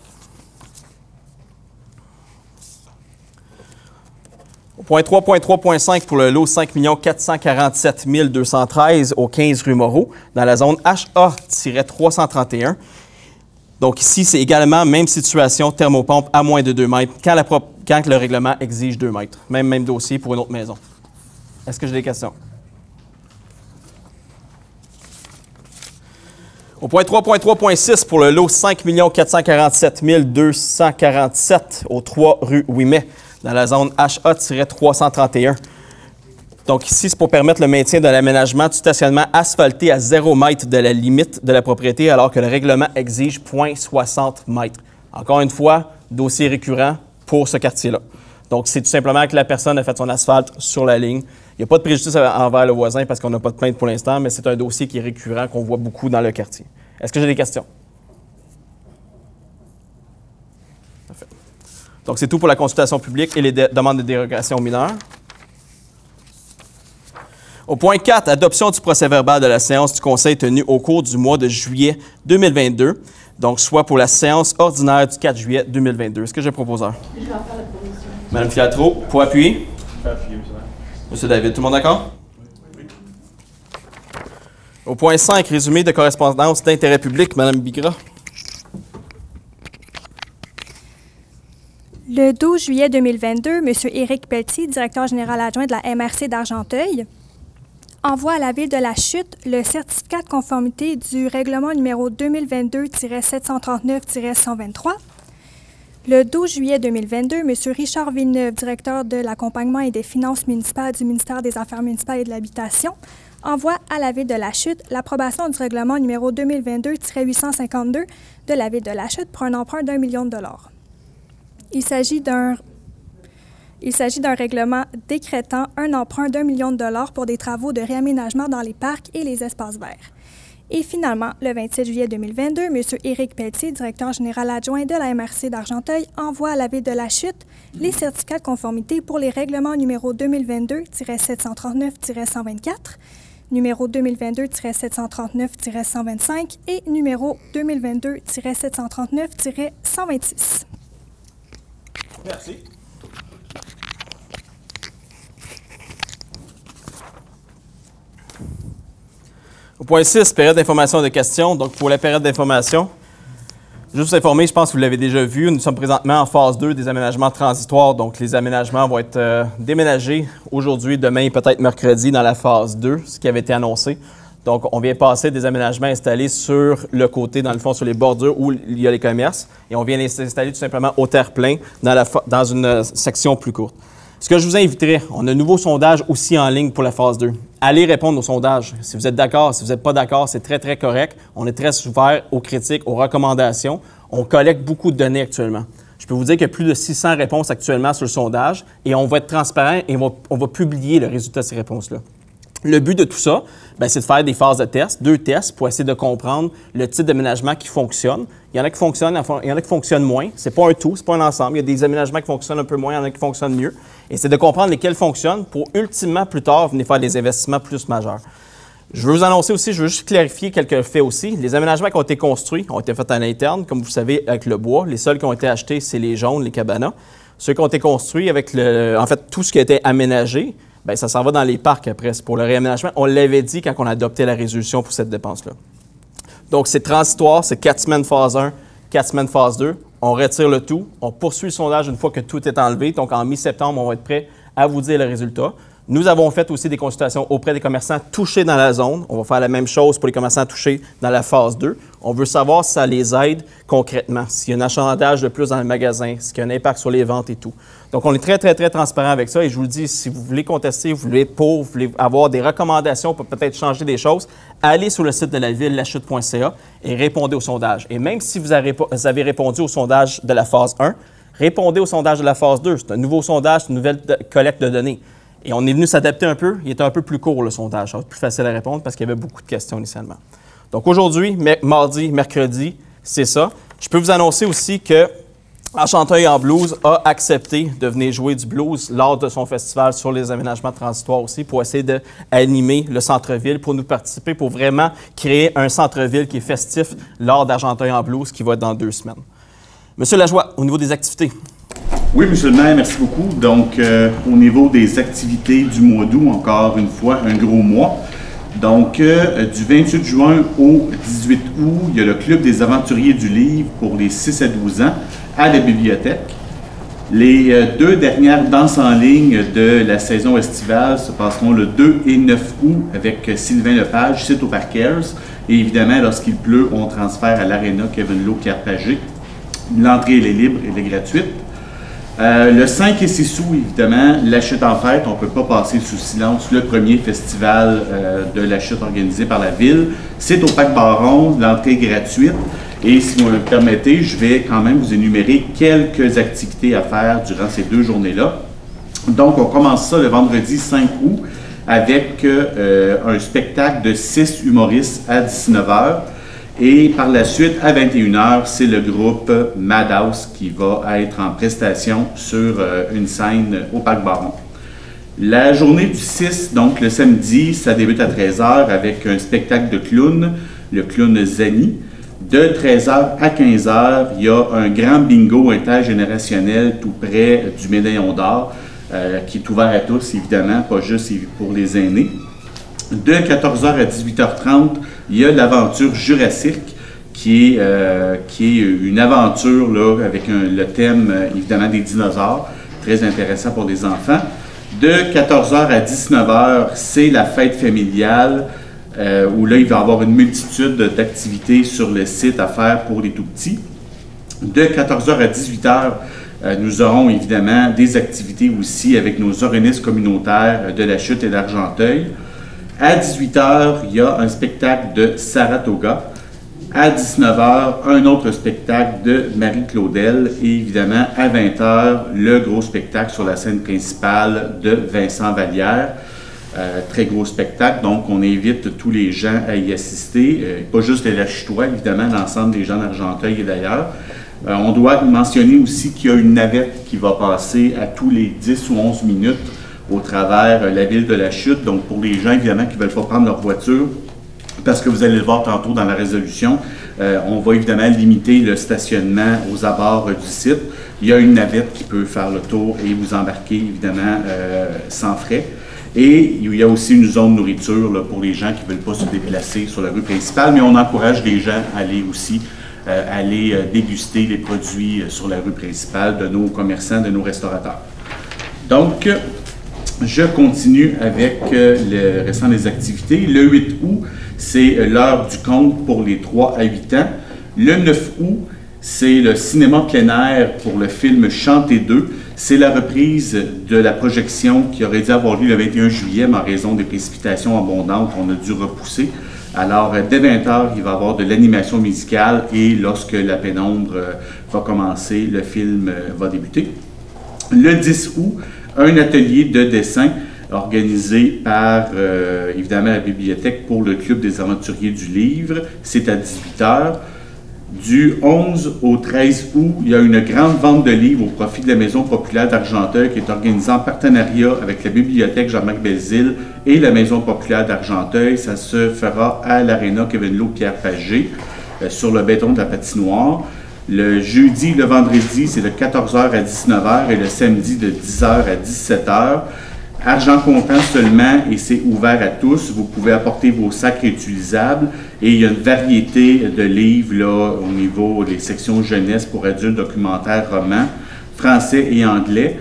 Au point 3.3.5 pour le lot 5 447 213 au 15 rue Moreau, dans la zone HA-331. Donc ici, c'est également même situation, thermopompe à moins de 2 mètres, quand le règlement exige 2 mètres. Même dossier pour une autre maison. Est-ce que j'ai des questions? Au point 3.3.6 pour le lot 5 447 247 au 3 rue Ouimet, dans la zone HA-331. Donc ici, c'est pour permettre le maintien de l'aménagement du stationnement asphalté à 0 mètre de la limite de la propriété, alors que le règlement exige 0,60 mètres. Encore une fois, dossier récurrent pour ce quartier-là. Donc, c'est tout simplement que la personne a fait son asphalte sur la ligne. Il n'y a pas de préjudice envers le voisin parce qu'on n'a pas de plainte pour l'instant, mais c'est un dossier qui est récurrent, qu'on voit beaucoup dans le quartier. Est-ce que j'ai des questions? Parfait. Donc, c'est tout pour la consultation publique et les demandes de dérogation mineures. Au point 4, adoption du procès-verbal de la séance du Conseil tenue au cours du mois de juillet 2022, donc soit pour la séance ordinaire du 4 juillet 2022. Est-ce que j'ai un proposeur? Je vais faire la proposition. Madame Fiatro, pour appuyer? Je vais appuyer, Monsieur David, tout le monde d'accord? Oui. Au point 5, résumé de correspondance d'intérêt public, Madame Bigra. Le 12 juillet 2022, M. Éric Pelletier, directeur général adjoint de la MRC d'Argenteuil, envoie à la Ville de la Chute le certificat de conformité du règlement numéro 2022-739-123. Le 12 juillet 2022, M. Richard Villeneuve, directeur de l'accompagnement et des finances municipales du ministère des Affaires municipales et de l'Habitation, envoie à la Ville de la Chute l'approbation du règlement numéro 2022-852 de la Ville de la Chute pour un emprunt d'1 million de dollars. Il s'agit d'un Il s'agit d'un règlement décrétant un emprunt d'1 million de dollars pour des travaux de réaménagement dans les parcs et les espaces verts. Et finalement, le 27 juillet 2022, M. Éric Pelletier, directeur général adjoint de la MRC d'Argenteuil, envoie à la Ville de la Chute les certificats de conformité pour les règlements numéro 2022-739-124, numéro 2022-739-125 et numéro 2022-739-126. Merci. Au point 6, période d'information et de questions. Donc, pour la période d'information, juste vous informer, je pense que vous l'avez déjà vu, nous sommes présentement en phase 2 des aménagements transitoires. Donc, les aménagements vont être déménagés aujourd'hui, demain et peut-être mercredi dans la phase 2, ce qui avait été annoncé. Donc, on vient passer des aménagements installés sur le côté, dans le fond, sur les bordures où il y a les commerces. Et on vient les installer tout simplement au terre-plein dans une section plus courte. Ce que je vous inviterais, on a un nouveau sondage aussi en ligne pour la phase 2. Allez répondre au sondage. Si vous êtes d'accord, si vous n'êtes pas d'accord, c'est très, très correct. On est très ouvert aux critiques, aux recommandations. On collecte beaucoup de données actuellement. Je peux vous dire qu'il y a plus de 600 réponses actuellement sur le sondage et on va être transparent et on va publier le résultat de ces réponses-là. Le but de tout ça, c'est de faire des phases de tests, 2 tests, pour essayer de comprendre le type d'aménagement qui fonctionne. Il y en a qui fonctionnent, il y en a qui fonctionnent moins. C'est pas un tout, c'est pas un ensemble. Il y a des aménagements qui fonctionnent un peu moins, il y en a qui fonctionnent mieux. Et c'est de comprendre lesquels fonctionnent pour, ultimement, plus tard, venir faire des investissements plus majeurs. Je veux vous annoncer aussi, je veux juste clarifier quelques faits aussi. Les aménagements qui ont été construits ont été faits à l'interne, comme vous savez, avec le bois. Les seuls qui ont été achetés, c'est les jaunes, les cabanas. Ceux qui ont été construits avec tout ce qui a été aménagé, ça s'en va dans les parcs après. C'est pour le réaménagement. On l'avait dit quand on a adopté la résolution pour cette dépense-là. Donc, c'est transitoire, c'est 4 semaines phase 1, 4 semaines phase 2. On retire le tout. On poursuit le sondage une fois que tout est enlevé. Donc, en mi-septembre, on va être prêt à vous dire le résultat. Nous avons fait aussi des consultations auprès des commerçants touchés dans la zone. On va faire la même chose pour les commerçants touchés dans la phase 2. On veut savoir si ça les aide concrètement, s'il y a un achalandage de plus dans le magasin, s'il y a un impact sur les ventes et tout. Donc, on est très, très, très transparent avec ça. Et je vous le dis, si vous voulez contester, vous voulez avoir des recommandations pour peut-être changer des choses, allez sur le site de la ville, lachute.ca, et répondez au sondage. Et même si vous avez répondu au sondage de la phase 1, répondez au sondage de la phase 2. C'est un nouveau sondage, c'est une nouvelle collecte de données. Et on est venu s'adapter un peu. Il était un peu plus court, le sondage. Ça va être plus facile à répondre parce qu'il y avait beaucoup de questions initialement. Donc aujourd'hui, mardi, mercredi, c'est ça. Je peux vous annoncer aussi que Argenteuil en blues a accepté de venir jouer du blues lors de son festival sur les aménagements transitoires aussi pour essayer d'animer le centre-ville, pour nous participer, pour vraiment créer un centre-ville qui est festif lors d'Argenteuil en blues qui va être dans 2 semaines. Monsieur Lajoie, au niveau des activités. Oui, monsieur le maire, merci beaucoup. Donc, au niveau des activités du mois d'août, encore une fois, un gros mois. Donc, du 28 juin au 18 août, il y a le Club des aventuriers du livre pour les 6 à 12 ans à la bibliothèque. Les 2 dernières danses en ligne de la saison estivale se passeront le 2 et 9 août avec Sylvain Lepage, site au Parc Ayers. Et évidemment, lorsqu'il pleut, on transfère à l'Arena Kevin Lowe Carpagé. L'entrée, elle est libre et elle est gratuite. Le 5 et 6 août, évidemment, la chute en fête, on ne peut pas passer sous silence le premier festival de la chute organisé par la ville. C'est au Parc Baron, l'entrée est gratuite. Et si vous me permettez, je vais quand même vous énumérer quelques activités à faire durant ces 2 journées-là. Donc, on commence ça le vendredi 5 août avec un spectacle de 6 humoristes à 19h. Et par la suite, à 21h, c'est le groupe Madhouse qui va être en prestation sur une scène au Parc Baron. La journée du 6, donc le samedi, ça débute à 13h avec un spectacle de clown, le clown Zani. De 13h à 15h, il y a un grand bingo intergénérationnel tout près du Médaillon d'Or qui est ouvert à tous, évidemment, pas juste pour les aînés. De 14h à 18h30, il y a l'aventure Jurassique, qui est une aventure là, avec le thème, évidemment, des dinosaures, très intéressant pour les enfants. De 14h à 19h, c'est la fête familiale, où là, il va y avoir une multitude d'activités sur le site à faire pour les tout-petits. De 14h à 18h, nous aurons évidemment des activités aussi avec nos organismes communautaires de la Chute et d'Argenteuil. À 18h, il y a un spectacle de Saratoga. À 19h, un autre spectacle de Marie Claudel. Et évidemment, à 20h, le gros spectacle sur la scène principale de Vincent Vallière. Très gros spectacle, donc on invite tous les gens à y assister. Pas juste les Lachitois, évidemment, l'ensemble des gens d'Argenteuil et d'ailleurs. On doit mentionner aussi qu'il y a une navette qui va passer à tous les 10 ou 11 minutes au travers la ville de la Chute. Donc pour les gens, évidemment, qui ne veulent pas prendre leur voiture, parce que vous allez le voir tantôt dans la résolution, on va évidemment limiter le stationnement aux abords du site. Il y a une navette qui peut faire le tour et vous embarquer, évidemment, sans frais. Et il y a aussi une zone nourriture là, pour les gens qui ne veulent pas se déplacer sur la rue principale, mais on encourage les gens à aller aussi déguster les produits sur la rue principale de nos commerçants, de nos restaurateurs. Donc, je continue avec le restant des activités. Le 8 août, c'est l'heure du conte pour les 3 à 8 ans. Le 9 août, c'est le cinéma plein air pour le film Chanter 2. C'est la reprise de la projection qui aurait dû avoir lieu le 21 juillet, mais en raison des précipitations abondantes, on a dû repousser. Alors, dès 20h, il va y avoir de l'animation musicale et lorsque la pénombre va commencer, le film va débuter. Le 10 août, un atelier de dessin organisé par, évidemment, la bibliothèque pour le Club des aventuriers du livre. C'est à 18h. Du 11 au 13 août, il y a une grande vente de livres au profit de la Maison populaire d'Argenteuil qui est organisée en partenariat avec la bibliothèque Jean-Marc Belzile et la Maison populaire d'Argenteuil. Ça se fera à l'Aréna Kevin Lowe Pierre Pagé sur le béton de la patinoire. Le jeudi, le vendredi, c'est de 14h à 19h et le samedi de 10h à 17h. Argent comptant seulement et c'est ouvert à tous. Vous pouvez apporter vos sacs réutilisables et il y a une variété de livres là, au niveau des sections jeunesse pour adultes, documentaires, romans, français et anglais.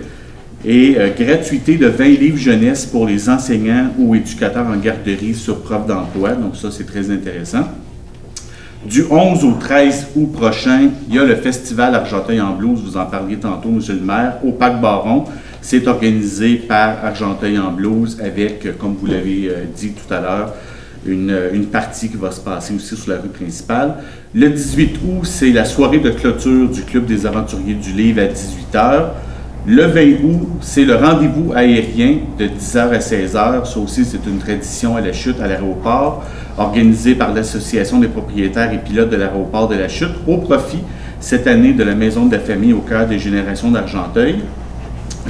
Et gratuité de 20 livres jeunesse pour les enseignants ou éducateurs en garderie sur preuve d'emploi. Donc ça, c'est très intéressant. Du 11 au 13 août prochain, il y a le Festival Argenteuil en blues, vous en parliez tantôt, M. le maire, au Parc Baron. C'est organisé par Argenteuil en blues avec, comme vous l'avez dit tout à l'heure, une partie qui va se passer aussi sur la rue principale. Le 18 août, c'est la soirée de clôture du Club des aventuriers du livre à 18h. Le 20 août, c'est le rendez-vous aérien de 10h à 16h. Ça aussi, c'est une tradition à la Chute, à l'aéroport, organisée par l'Association des propriétaires et pilotes de l'aéroport de la Chute, au profit, cette année, de la Maison de la famille au cœur des générations d'Argenteuil.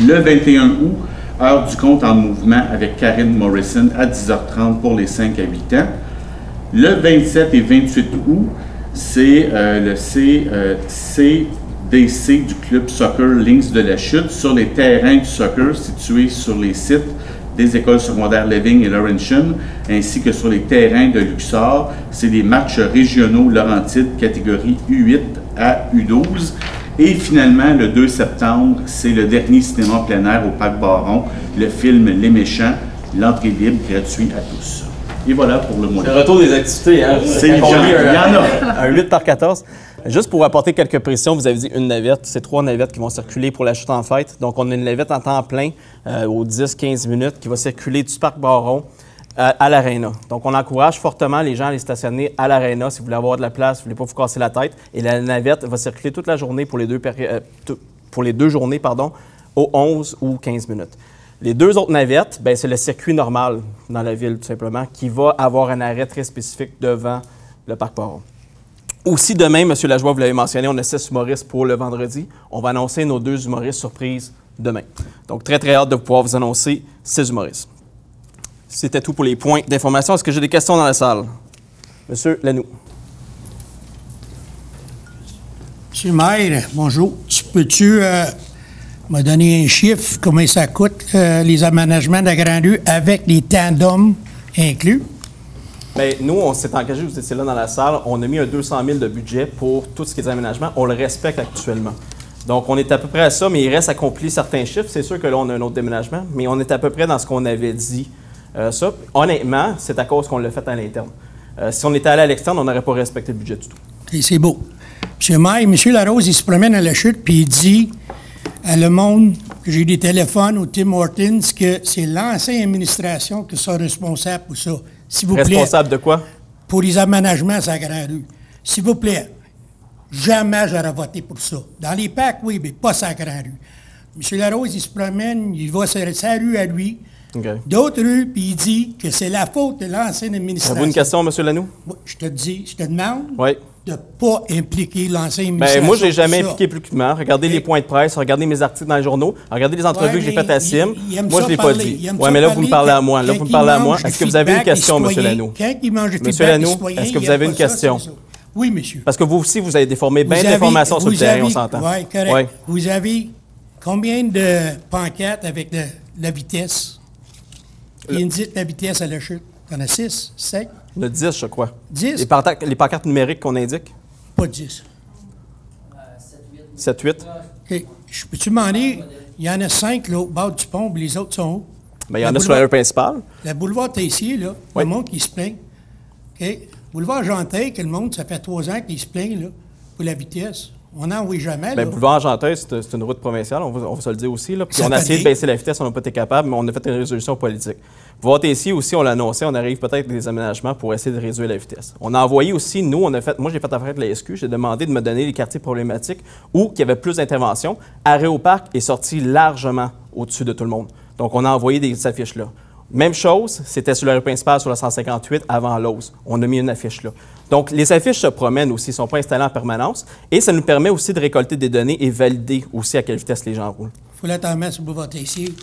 Le 21 août, heure du conte en mouvement avec Karine Morrison à 10h30 pour les 5 à 8 ans. Le 27 et 28 août, c'est le CDC du club soccer Lynx de la Chute sur les terrains du soccer situés sur les sites des écoles secondaires Leving et Laurentian, ainsi que sur les terrains de Luxor. C'est des matchs régionaux Laurentides, catégorie U8 à U12. Et finalement, le 2 septembre, c'est le dernier cinéma plein air au Parc Baron, le film Les Méchants, l'entrée libre, gratuit à tous. Et voilà pour le mois. C'est le retour des activités, hein? C'est il y en a. Un 8 par 14. Juste pour apporter quelques précisions, vous avez dit une navette. C'est 3 navettes qui vont circuler pour la Chute en fête. Donc, on a une navette en temps plein aux 10-15 minutes qui va circuler du Parc Baron à l'Aréna. Donc, on encourage fortement les gens à les stationner à l'Aréna si vous voulez avoir de la place, si vous ne voulez pas vous casser la tête. Et la navette va circuler toute la journée pour les deux journées, aux 11 ou 15 minutes. Les 2 autres navettes, c'est le circuit normal dans la ville, tout simplement, qui va avoir un arrêt très spécifique devant le Parc Baron. Aussi, demain, M. Lajoie, vous l'avez mentionné, on a 6 humoristes pour le vendredi. On va annoncer nos 2 humoristes surprises demain. Donc, très, très hâte de pouvoir vous annoncer 6 humoristes. C'était tout pour les points d'information. Est-ce que j'ai des questions dans la salle? Monsieur Lanoux. Monsieur le maire, bonjour. Peux-tu me donner un chiffre, combien ça coûte, les aménagements de la Grande Rue avec les tandems inclus? Bien, nous, on s'est engagé, vous étiez là dans la salle, on a mis un 200 000 de budget pour tout ce qui est aménagement. On le respecte actuellement. Donc, on est à peu près à ça, mais il reste à accomplir certains chiffres. C'est sûr que là, on a un autre déménagement, mais on est à peu près dans ce qu'on avait dit. Ça, honnêtement, c'est à cause qu'on l'a fait à l'interne. Si on était allé à l'externe, on n'aurait pas respecté le budget du tout. Okay, c'est beau. Monsieur le maire, M. Larose, il se promène à la Chute, puis il dit à le monde que j'ai eu des téléphones au Tim Hortons que c'est l'ancienne administration qui sera responsable pour ça. S'il vous plaît. Responsable de quoi? Pour les aménagements à la Grande Rue. s'il vous plaît, jamais j'aurais voté pour ça. Dans les packs, oui, mais pas sa grande rue. M. Larose, il se promène, il va sur sa rue à lui, d'autres rues, puis il dit que c'est la faute de l'ancienne administration. Avez-vous une question, M. Lanoux? Je te demande de ne pas impliquer l'ancienne administration. Ben, moi, je n'ai jamais impliqué publiquement. Regardez les points de presse, regardez mes articles dans les journaux, regardez les entrevues que j'ai faites à CIM. Moi, je ne l'ai pas dit. Oui, mais là, vous me parlez à moi. Là, vous me parlez à moi. Est-ce que vous avez une question, M. Lanoux? M. Lanoux, est-ce que vous avez une question? Oui, monsieur. Parce que vous aussi, vous avez déformé bien d'informations sur le terrain, on s'entend. Oui, correct. Ouais. Vous avez combien de pancartes avec la vitesse? Il indique la vitesse à la chute. Il y en a 6, 7? Il y en a 10, je crois. 10? Les pancartes numériques qu'on indique? Pas 10. 7-8. OK. Je peux-tu demander, il y en a 5 là, au bord du pont, puis les autres sont où? Bien, il y en a sur la rue principale. Le boulevard Tessier, là, le monde qui se plaint. OK. Boulevard Genteuil, que le monde, ça fait 3 ans qu'il se plaint, là, pour la vitesse. On n'en voit jamais. Bien, boulevard Genteuil, c'est une route provinciale, on va se le dire aussi. Là. Puis on a essayé de baisser la vitesse, on n'a pas été capable, mais on a fait une résolution politique. Boulevard Tessier aussi, on l'a annoncé, on arrive peut-être avec des aménagements pour essayer de réduire la vitesse. On a envoyé aussi, nous, moi j'ai fait affaire avec la SQ, j'ai demandé de me donner les quartiers problématiques où il y avait plus d'interventions. Arrêt au parc est sorti largement au-dessus de tout le monde. Donc on a envoyé des affiches là. Même chose, c'était sur la rue principale, sur la 158, avant Lose. On a mis une affiche là. Donc, les affiches se promènent aussi, ne sont pas installées en permanence. Et ça nous permet aussi de récolter des données et valider aussi à quelle vitesse les gens roulent. Il faut l'attendre sur le boulevard Tessier.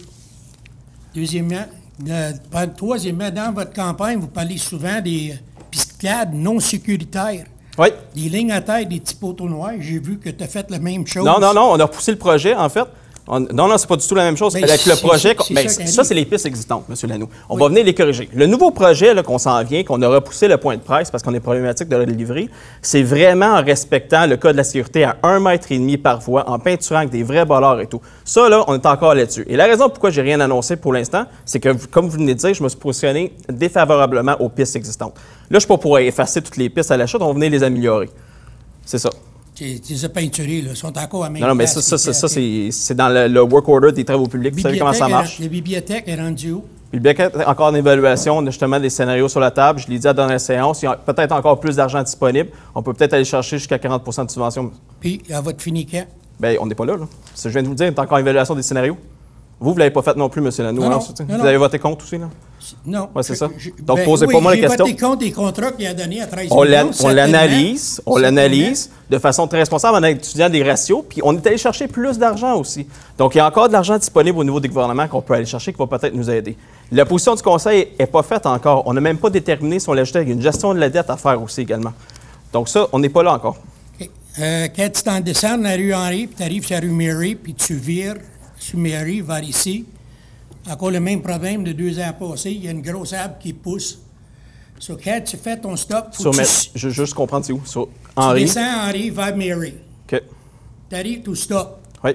Troisièmement, dans votre campagne, vous parlez souvent des piscicades non sécuritaires. Oui. Des lignes à terre, des petits poteaux noirs. J'ai vu que tu as fait la même chose. Non, on a repoussé le projet, en fait. Non, c'est pas du tout la même chose. Avec le projet, ça, c'est les pistes existantes, M. Lanoux. On va venir les corriger. Le nouveau projet qu'on s'en vient, qu'on a repoussé le point de presse parce qu'on est problématique de le livrer, c'est vraiment en respectant le code de la sécurité à 1,5 m par voie, en peinturant avec des vrais bollards et tout. Ça, là, on est encore là-dessus. Et la raison pourquoi j'ai rien annoncé pour l'instant, c'est que, comme vous venez de dire, je me suis positionné défavorablement aux pistes existantes. Là, je ne suis pas pour effacer toutes les pistes à la chute, on va venir les améliorer. C'est ça. Les peinturés, là, sont encore à même Non, mais ça, c'est dans le work order des travaux publics. Vous savez comment ça marche? La bibliothèque est rendue où? La bibliothèque est encore en évaluation. On a justement des scénarios sur la table. Je l'ai dit à la dernière séance. Il y a peut-être encore plus d'argent disponible. On peut peut-être aller chercher jusqu'à 40 de subvention. Puis, à votre fini quand? Bien, on n'est pas là. Je viens de vous dire, on est encore en évaluation des scénarios. Vous ne l'avez pas fait non plus, M. Lanoux. Non, vous avez voté contre aussi, là? Non. Oui, c'est ça. Donc, posez pas moi la question. J'ai voté contre des contrats qu'il a donnés à 13 On l'analyse de façon très responsable en étudiant des ratios, puis on est allé chercher plus d'argent aussi. Donc, il y a encore de l'argent disponible au niveau des gouvernements qu'on peut aller chercher, qui va peut-être nous aider. La position du Conseil n'est pas faite encore. On n'a même pas déterminé si on l'ajoutait. Il y a une gestion de la dette à faire aussi également. Donc ça, on n'est pas là encore. Okay. Quand tu t'en descends la rue Henry, puis tu arrives sur la rue Mary, puis tu vires sur Mary vers ici, encore le même problème de 2 ans passés, il y a une grosse arbre qui pousse. So, quand tu fais ton stop, je veux juste comprendre c'est où. Sur Henry. Tu descends Henry vers Mary. OK. Tu arrives, tu stop. Oui.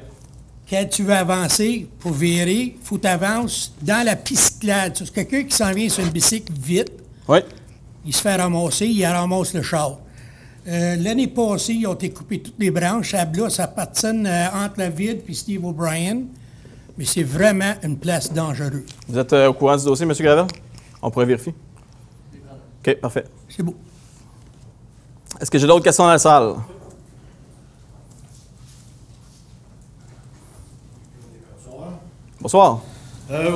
Quand tu veux avancer pour virer, il faut que tu avances dans la pisciclade. C'est quelqu'un qui s'en vient sur une bicycle vite. Oui. Il se fait ramasser, il ramasse le char. L'année passée, ils ont été coupés toutes les branches. Ça patine entre la ville et Steve O'Brien. Mais c'est vraiment une place dangereuse. Vous êtes au courant du dossier, M. Gravel? On pourrait vérifier. OK, parfait. C'est beau. Est-ce que j'ai d'autres questions dans la salle? Bonsoir.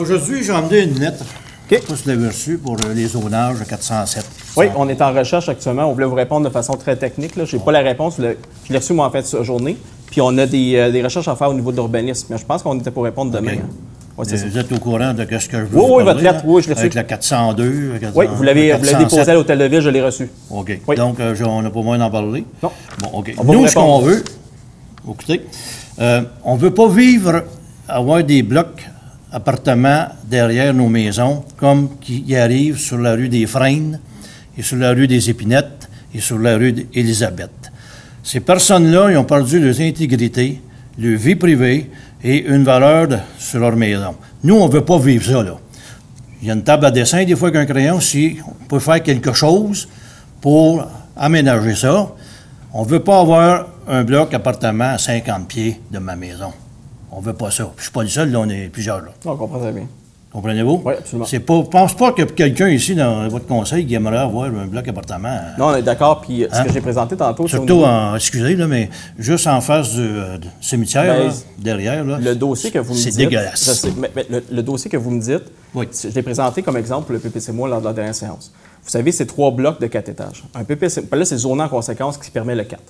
Aujourd'hui, j'ai emmené une lettre. OK. Je ne sais pas si vous l'avez reçue pour les zonages 407. Oui, on est en recherche actuellement. On voulait vous répondre de façon très technique. Je n'ai pas la réponse. Je l'ai reçue, moi, en fin de journée. Puis on a des recherches à faire au niveau de l'urbanisme. Mais je pense qu'on était pour répondre demain. Ouais, vous êtes au courant de ce que je veux vous parler, votre lettre, oui, je l'ai reçue. Avec la 402, oui, vous l'avez déposée à l'Hôtel de Ville, je l'ai reçue. OK. Oui. Donc, on n'a pas moyen d'en parler? Non. Bon, OK. Nous, ce qu'on veut, écoutez, on ne veut pas vivre, avoir des blocs appartements derrière nos maisons, comme qui y arrivent sur la rue des Frênes, et sur la rue des Épinettes, et sur la rue d'Élisabeth. Ces personnes-là, ils ont perdu leur intégrité, leur vie privée, et une valeur sur leur maison. Nous, on ne veut pas vivre ça, là. Il y a une table à dessin, des fois, qu'un crayon, si on peut faire quelque chose pour aménager ça. On ne veut pas avoir un bloc appartement à 50 pieds de ma maison. On ne veut pas ça. Puis je ne suis pas le seul, là, on est plusieurs, là. On comprend très bien. Comprenez-vous? Oui, absolument. Je ne pense pas qu'il y a quelqu'un ici dans votre conseil qui aimerait avoir un bloc appartement. Non, on est d'accord. Puis ce que j'ai présenté tantôt... Surtout, excusez, là, mais juste en face du cimetière, là, derrière, là, le dossier que vous me dites... C'est dégueulasse. Je sais, mais le dossier que vous me dites, je l'ai présenté comme exemple pour le PPC-MOI lors de la dernière séance. Vous savez, c'est 3 blocs de 4 étages. Un PPC, là, c'est zoné en conséquence qui permet le 4.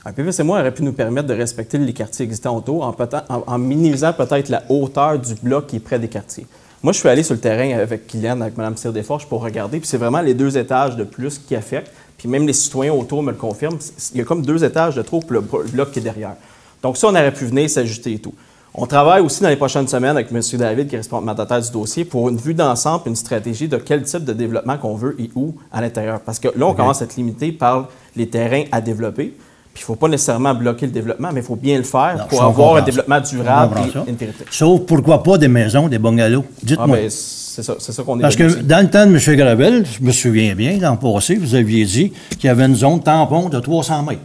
Un PPC-MOI aurait pu nous permettre de respecter les quartiers existants autour en minimisant peut-être la hauteur du bloc qui est près des quartiers. Moi, je suis allé sur le terrain avec Kylian, avec Mme Cyr-Desforges pour regarder, puis c'est vraiment les 2 étages de plus qui affectent. Puis même les citoyens autour me le confirment. Il y a comme 2 étages de trop pour le bloc qui est derrière. Donc ça, on aurait pu venir s'ajuster et tout. On travaille aussi dans les prochaines semaines avec M. David, qui est responsable mandataire du dossier, pour une vue d'ensemble, une stratégie de quel type de développement qu'on veut et où à l'intérieur. Parce que là, on commence à être limité par les terrains à développer. Puis il ne faut pas nécessairement bloquer le développement, mais il faut bien le faire pour avoir un développement durable et une vérité. Sauf pourquoi pas des maisons, des bungalows? Dites-moi. Ben, c'est ça qu'on est. Parce que dans le temps de M. Gravel, je me souviens bien, l'an passé, vous aviez dit qu'il y avait une zone tampon de 300 mètres.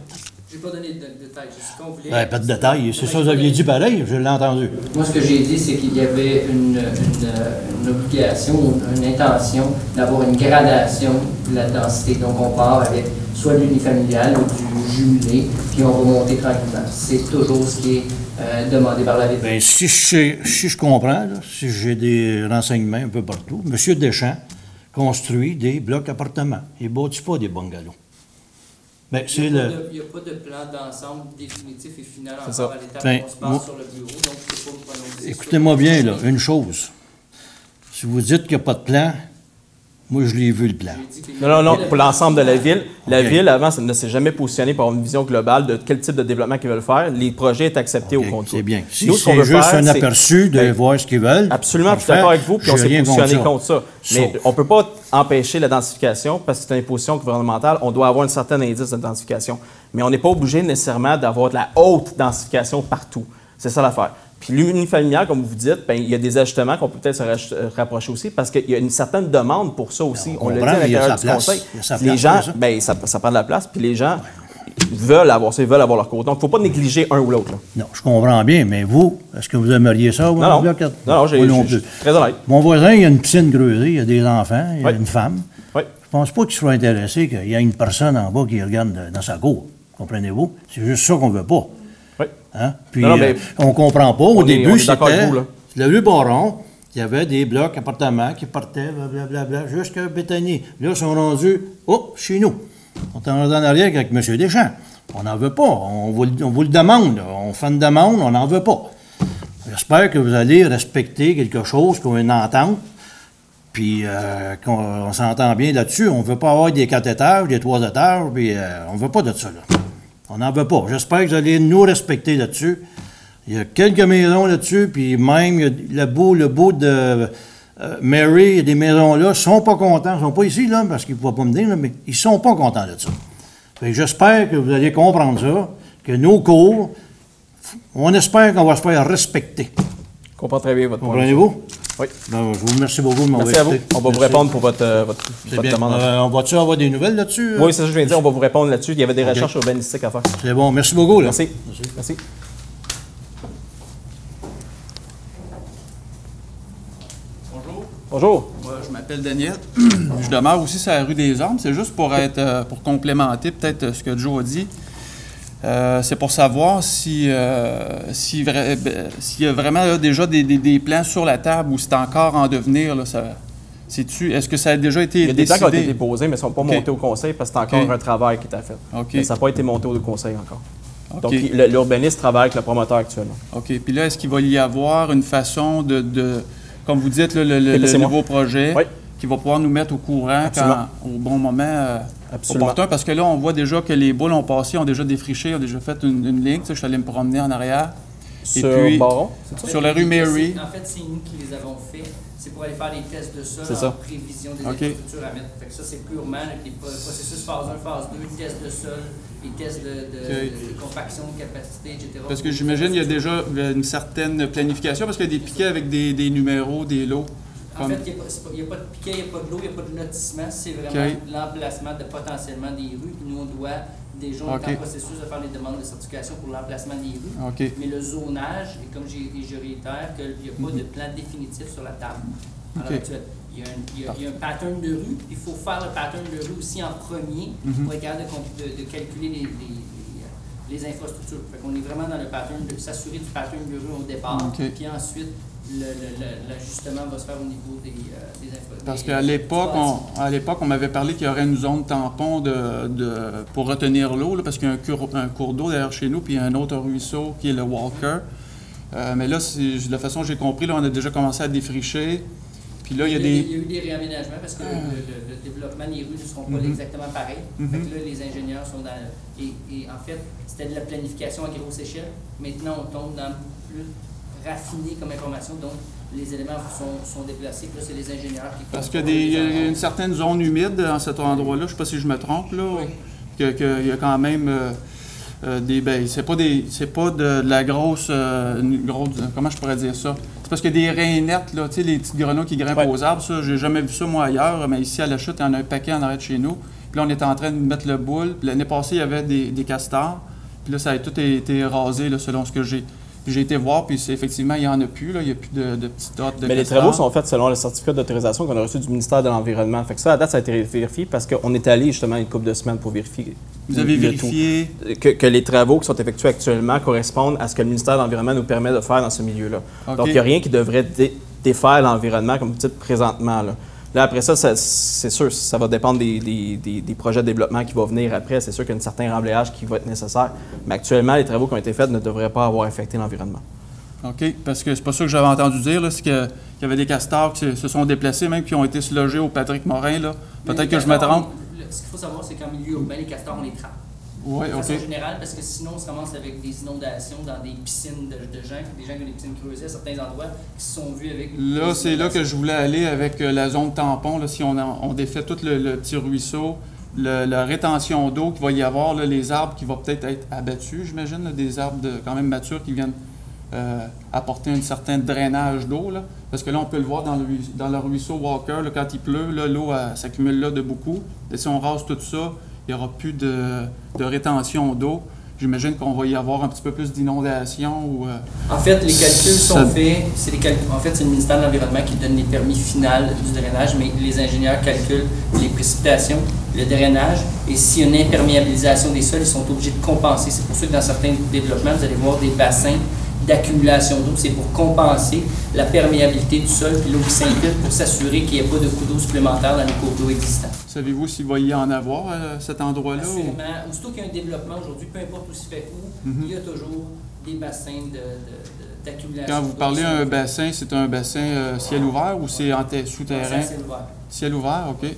Je n'ai pas donné de détails. Je qu'on voulait... Pas de détails. C'est ça que vous aviez dit pareil, je l'ai entendu. Moi, ce que j'ai dit, c'est qu'il y avait une obligation, une intention d'avoir une gradation de la densité. Donc, on part avec soit de l'unifamilial ou du jumelé, puis on va monter tranquillement. C'est toujours ce qui est demandé par la ville. Bien, si je comprends, là, si j'ai des renseignements un peu partout, M. Deschamps construit des blocs appartements. Il ne bâtit pas des bungalows. Ben, il n'y a pas de plan d'ensemble définitif et final encore à l'étape où on se passe sur le bureau, donc je ne peux pas me prononcer. Écoutez-moi bien, là, une chose. Si vous dites qu'il n'y a pas de plan, moi, je l'ai vu, le plan. Non, pour l'ensemble de la ville. La ville, avant, ne s'est jamais positionnée pour avoir une vision globale de quel type de développement qu'ils veulent faire. Les projets sont acceptés au contour. C'est bien. Si c'est juste un aperçu de voir ce qu'ils veulent. Absolument, je suis d'accord avec vous, puis on s'est positionné contre ça. Mais on ne peut pas empêcher la densification parce que c'est une imposition gouvernementale. On doit avoir un certain indice de densification. Mais on n'est pas obligé nécessairement d'avoir de la haute densification partout. C'est ça l'affaire. Puis l'unifamilial, comme vous dites, bien, il y a des ajustements qu'on peut peut-être se rapprocher aussi parce qu'il y a une certaine demande pour ça aussi. On le dit à l'intérieur du conseil. Les gens, bien, ça prend de la place, puis les gens veulent avoir ça, ils veulent avoir leur côté. Donc, il ne faut pas négliger un ou l'autre. Non, je comprends bien, mais vous, est-ce que vous aimeriez ça? Non, je suis très honnête. Mon voisin, il y a une piscine creusée, il y a des enfants, il y a une femme. Oui. Je ne pense pas qu'il soit intéressé qu'il y ait une personne en bas qui regarde dans sa cour. Comprenez-vous? C'est juste ça qu'on ne veut pas. Oui. Hein? Puis, on ne comprend pas. Au début, c'était le vieux baron, il y avait des blocs appartements qui partaient, blablabla, jusqu'à Béthanie. Là, ils sont rendus, chez nous. On est en arrière avec M. Deschamps. On n'en veut pas. On vous le demande. Là. On fait une demande, on n'en veut pas. J'espère que vous allez respecter quelque chose, qu'on a une entente, puis qu'on s'entend bien là-dessus. On ne veut pas avoir des 4 étages, des 3 étages, puis on ne veut pas de ça, là. On n'en veut pas. J'espère que vous allez nous respecter là-dessus. Il y a quelques maisons là-dessus, puis même il y a le bout de Mary, il y a des maisons là, ils ne sont pas contents. Ils ne sont pas ici, là, parce qu'ils ne pouvaient pas me dire, là, mais ils ne sont pas contents de ça. J'espère que vous allez comprendre ça, que nos cours, on espère qu'on va se faire respecter. Je comprends très bien votre point. Comprenez-vous? Oui. Ben, je vous remercie beaucoup de m'avoir écouté. Merci à vous. On va vous répondre pour votre demande. On va-tu avoir des nouvelles là-dessus? Oui, c'est ça que je viens de dire. On va vous répondre là-dessus. Il y avait des recherches urbanistiques à faire. C'est bon. Merci beaucoup. Là. Merci. Bonjour. Moi, je m'appelle Daniel. Je demeure aussi sur la rue des Ormes. C'est juste pour complémenter peut-être ce que Joe a dit. C'est pour savoir s'il y a vraiment là, déjà des plans sur la table ou c'est encore en devenir. Là, est-ce que ça a déjà été décidé? Il y a des plans qui ont été déposés, mais ne sont pas montés au conseil parce que c'est encore un travail qui est à faire. Mais ça n'a pas été monté au conseil encore. Donc, l'urbaniste travaille avec le promoteur actuellement. OK. Puis là, est-ce qu'il va y avoir une façon comme vous dites, le nouveau projet qui va pouvoir nous mettre au courant au bon moment opportun? Parce que là, on voit déjà que les boules ont passé, ont déjà défriché, ont déjà fait une ligne. Je suis allé me promener en arrière. Sur la rue Mary. En fait, c'est nous qui les avons fait. C'est pour aller faire des tests de sol en prévision des infrastructures à mettre. Fait que ça, c'est purement les processus phase 1, phase 2, tests de sol, les tests de compaction, de capacité, etc. Parce que j'imagine qu'il y a déjà une certaine planification, parce qu'il y a des piquets avec des numéros, des lots. En fait, il n'y a pas de piquet, il n'y a pas de lot, il n'y a pas de lotissement. C'est vraiment l'emplacement de potentiellement des rues. Puis nous, on doit déjà être en processus de faire les demandes de certification pour l'emplacement des rues. Mais le zonage, et comme je réitère, qu'il n'y a pas de plan définitif sur la table. à l'heure actuelle. Il y a un pattern de rue. Il faut faire le pattern de rue aussi en premier pour être capable de calculer les infrastructures. Fait qu'on est vraiment dans le pattern de s'assurer du pattern de rue au départ. Puis ensuite, l'ajustement va se faire au niveau des infrastructures. Parce qu'à l'époque, on m'avait parlé qu'il y aurait une zone tampon pour retenir l'eau, parce qu'il y a un cours d'eau derrière chez nous, puis il y a un autre ruisseau qui est le Walker. Mais là, de la façon que j'ai compris, là, on a déjà commencé à défricher. Puis là, il y a eu des réaménagements parce que le développement des rues ne seront pas exactement pareils. Fait que là, les ingénieurs sont dans... Et en fait, c'était de la planification à grosse échelle. Maintenant, on tombe dans plus raffiné comme information, donc les éléments sont déplacés. Puis là, c'est les ingénieurs qui... Parce qu'il y a une certaine zone humide dans cet endroit-là, je ne sais pas si je me trompe, là, qu'il y a quand même... c'est pas de la grosse, comment je pourrais dire ça? C'est parce qu'il y a des rainettes, là, tu sais, les petites grenouilles qui grimpent aux arbres, ça, j'ai jamais vu ça moi ailleurs, mais ici à la chute, il y en a un paquet en arrière de chez nous. Puis là, on était en train de mettre le boule. Puis l'année passée, il y avait des castors. Puis là, ça a tout été rasé, là, selon ce que j'ai été voir, puis effectivement, il n'y en a plus, là, il n'y a plus de petites dots de Mais les travaux sont faits selon le certificat d'autorisation qu'on a reçu du ministère de l'Environnement. Fait que ça, à date, ça a été vérifié parce qu'on est allé justement une couple de semaines pour vérifier. Vous avez vérifié que les travaux qui sont effectués actuellement correspondent à ce que le ministère de l'Environnement nous permet de faire dans ce milieu-là. Donc, il n'y a rien qui devrait défaire l'environnement comme vous dites présentement, là. Là, après ça, c'est sûr, ça va dépendre des projets de développement qui vont venir après. C'est sûr qu'il y a un certain remblayage qui va être nécessaire. Mais actuellement, les travaux qui ont été faits ne devraient pas avoir affecté l'environnement. OK, parce que c'est pas ça que j'avais entendu dire, c'est qu'il y avait des castors qui se sont déplacés, même qui ont été logés au Patrick Morin, là. Peut-être que je me trompe. Ce qu'il faut savoir, c'est qu'en milieu urbain, les castors, on les trappe. Oui, de façon générale, parce que sinon, on se ramasse avec des inondations dans des piscines de gens, des gens qui ont des piscines creusées à certains endroits, qui se sont vus avec... Là, c'est là que je voulais aller avec la zone tampon. Là, si on défait tout le petit ruisseau, la rétention d'eau qu'il va y avoir, là, les arbres qui vont peut-être être abattus, j'imagine, des arbres quand même matures qui viennent apporter un certain drainage d'eau. Parce que là, on peut le voir dans le ruisseau Walker, là, quand il pleut, l'eau s'accumule là de beaucoup. Et si on rase tout ça, il n'y aura plus de rétention d'eau. J'imagine qu'on va y avoir un petit peu plus d'inondation. En fait, les calculs sont faits. En fait, c'est le ministère de l'Environnement qui donne les permis finaux du drainage, mais les ingénieurs calculent les précipitations, le drainage, et s'il y a une imperméabilisation des sols, ils sont obligés de compenser. C'est pour ça que dans certains développements, vous allez voir des bassins d'accumulation d'eau. C'est pour compenser la perméabilité du sol puis l'eau qui s'infiltre pour s'assurer qu'il n'y ait pas de coups d'eau supplémentaires dans les cours d'eau existants. Savez-vous s'il va y en avoir à cet endroit-là? Absolument. Aussitôt qu'il y a un développement aujourd'hui, peu importe où se fait où, il y a toujours des bassins d'accumulation. Quand vous parlez d'un bassin, c'est un bassin ciel ouvert ou c'est souterrain? Ciel ouvert. Ciel ouvert, OK.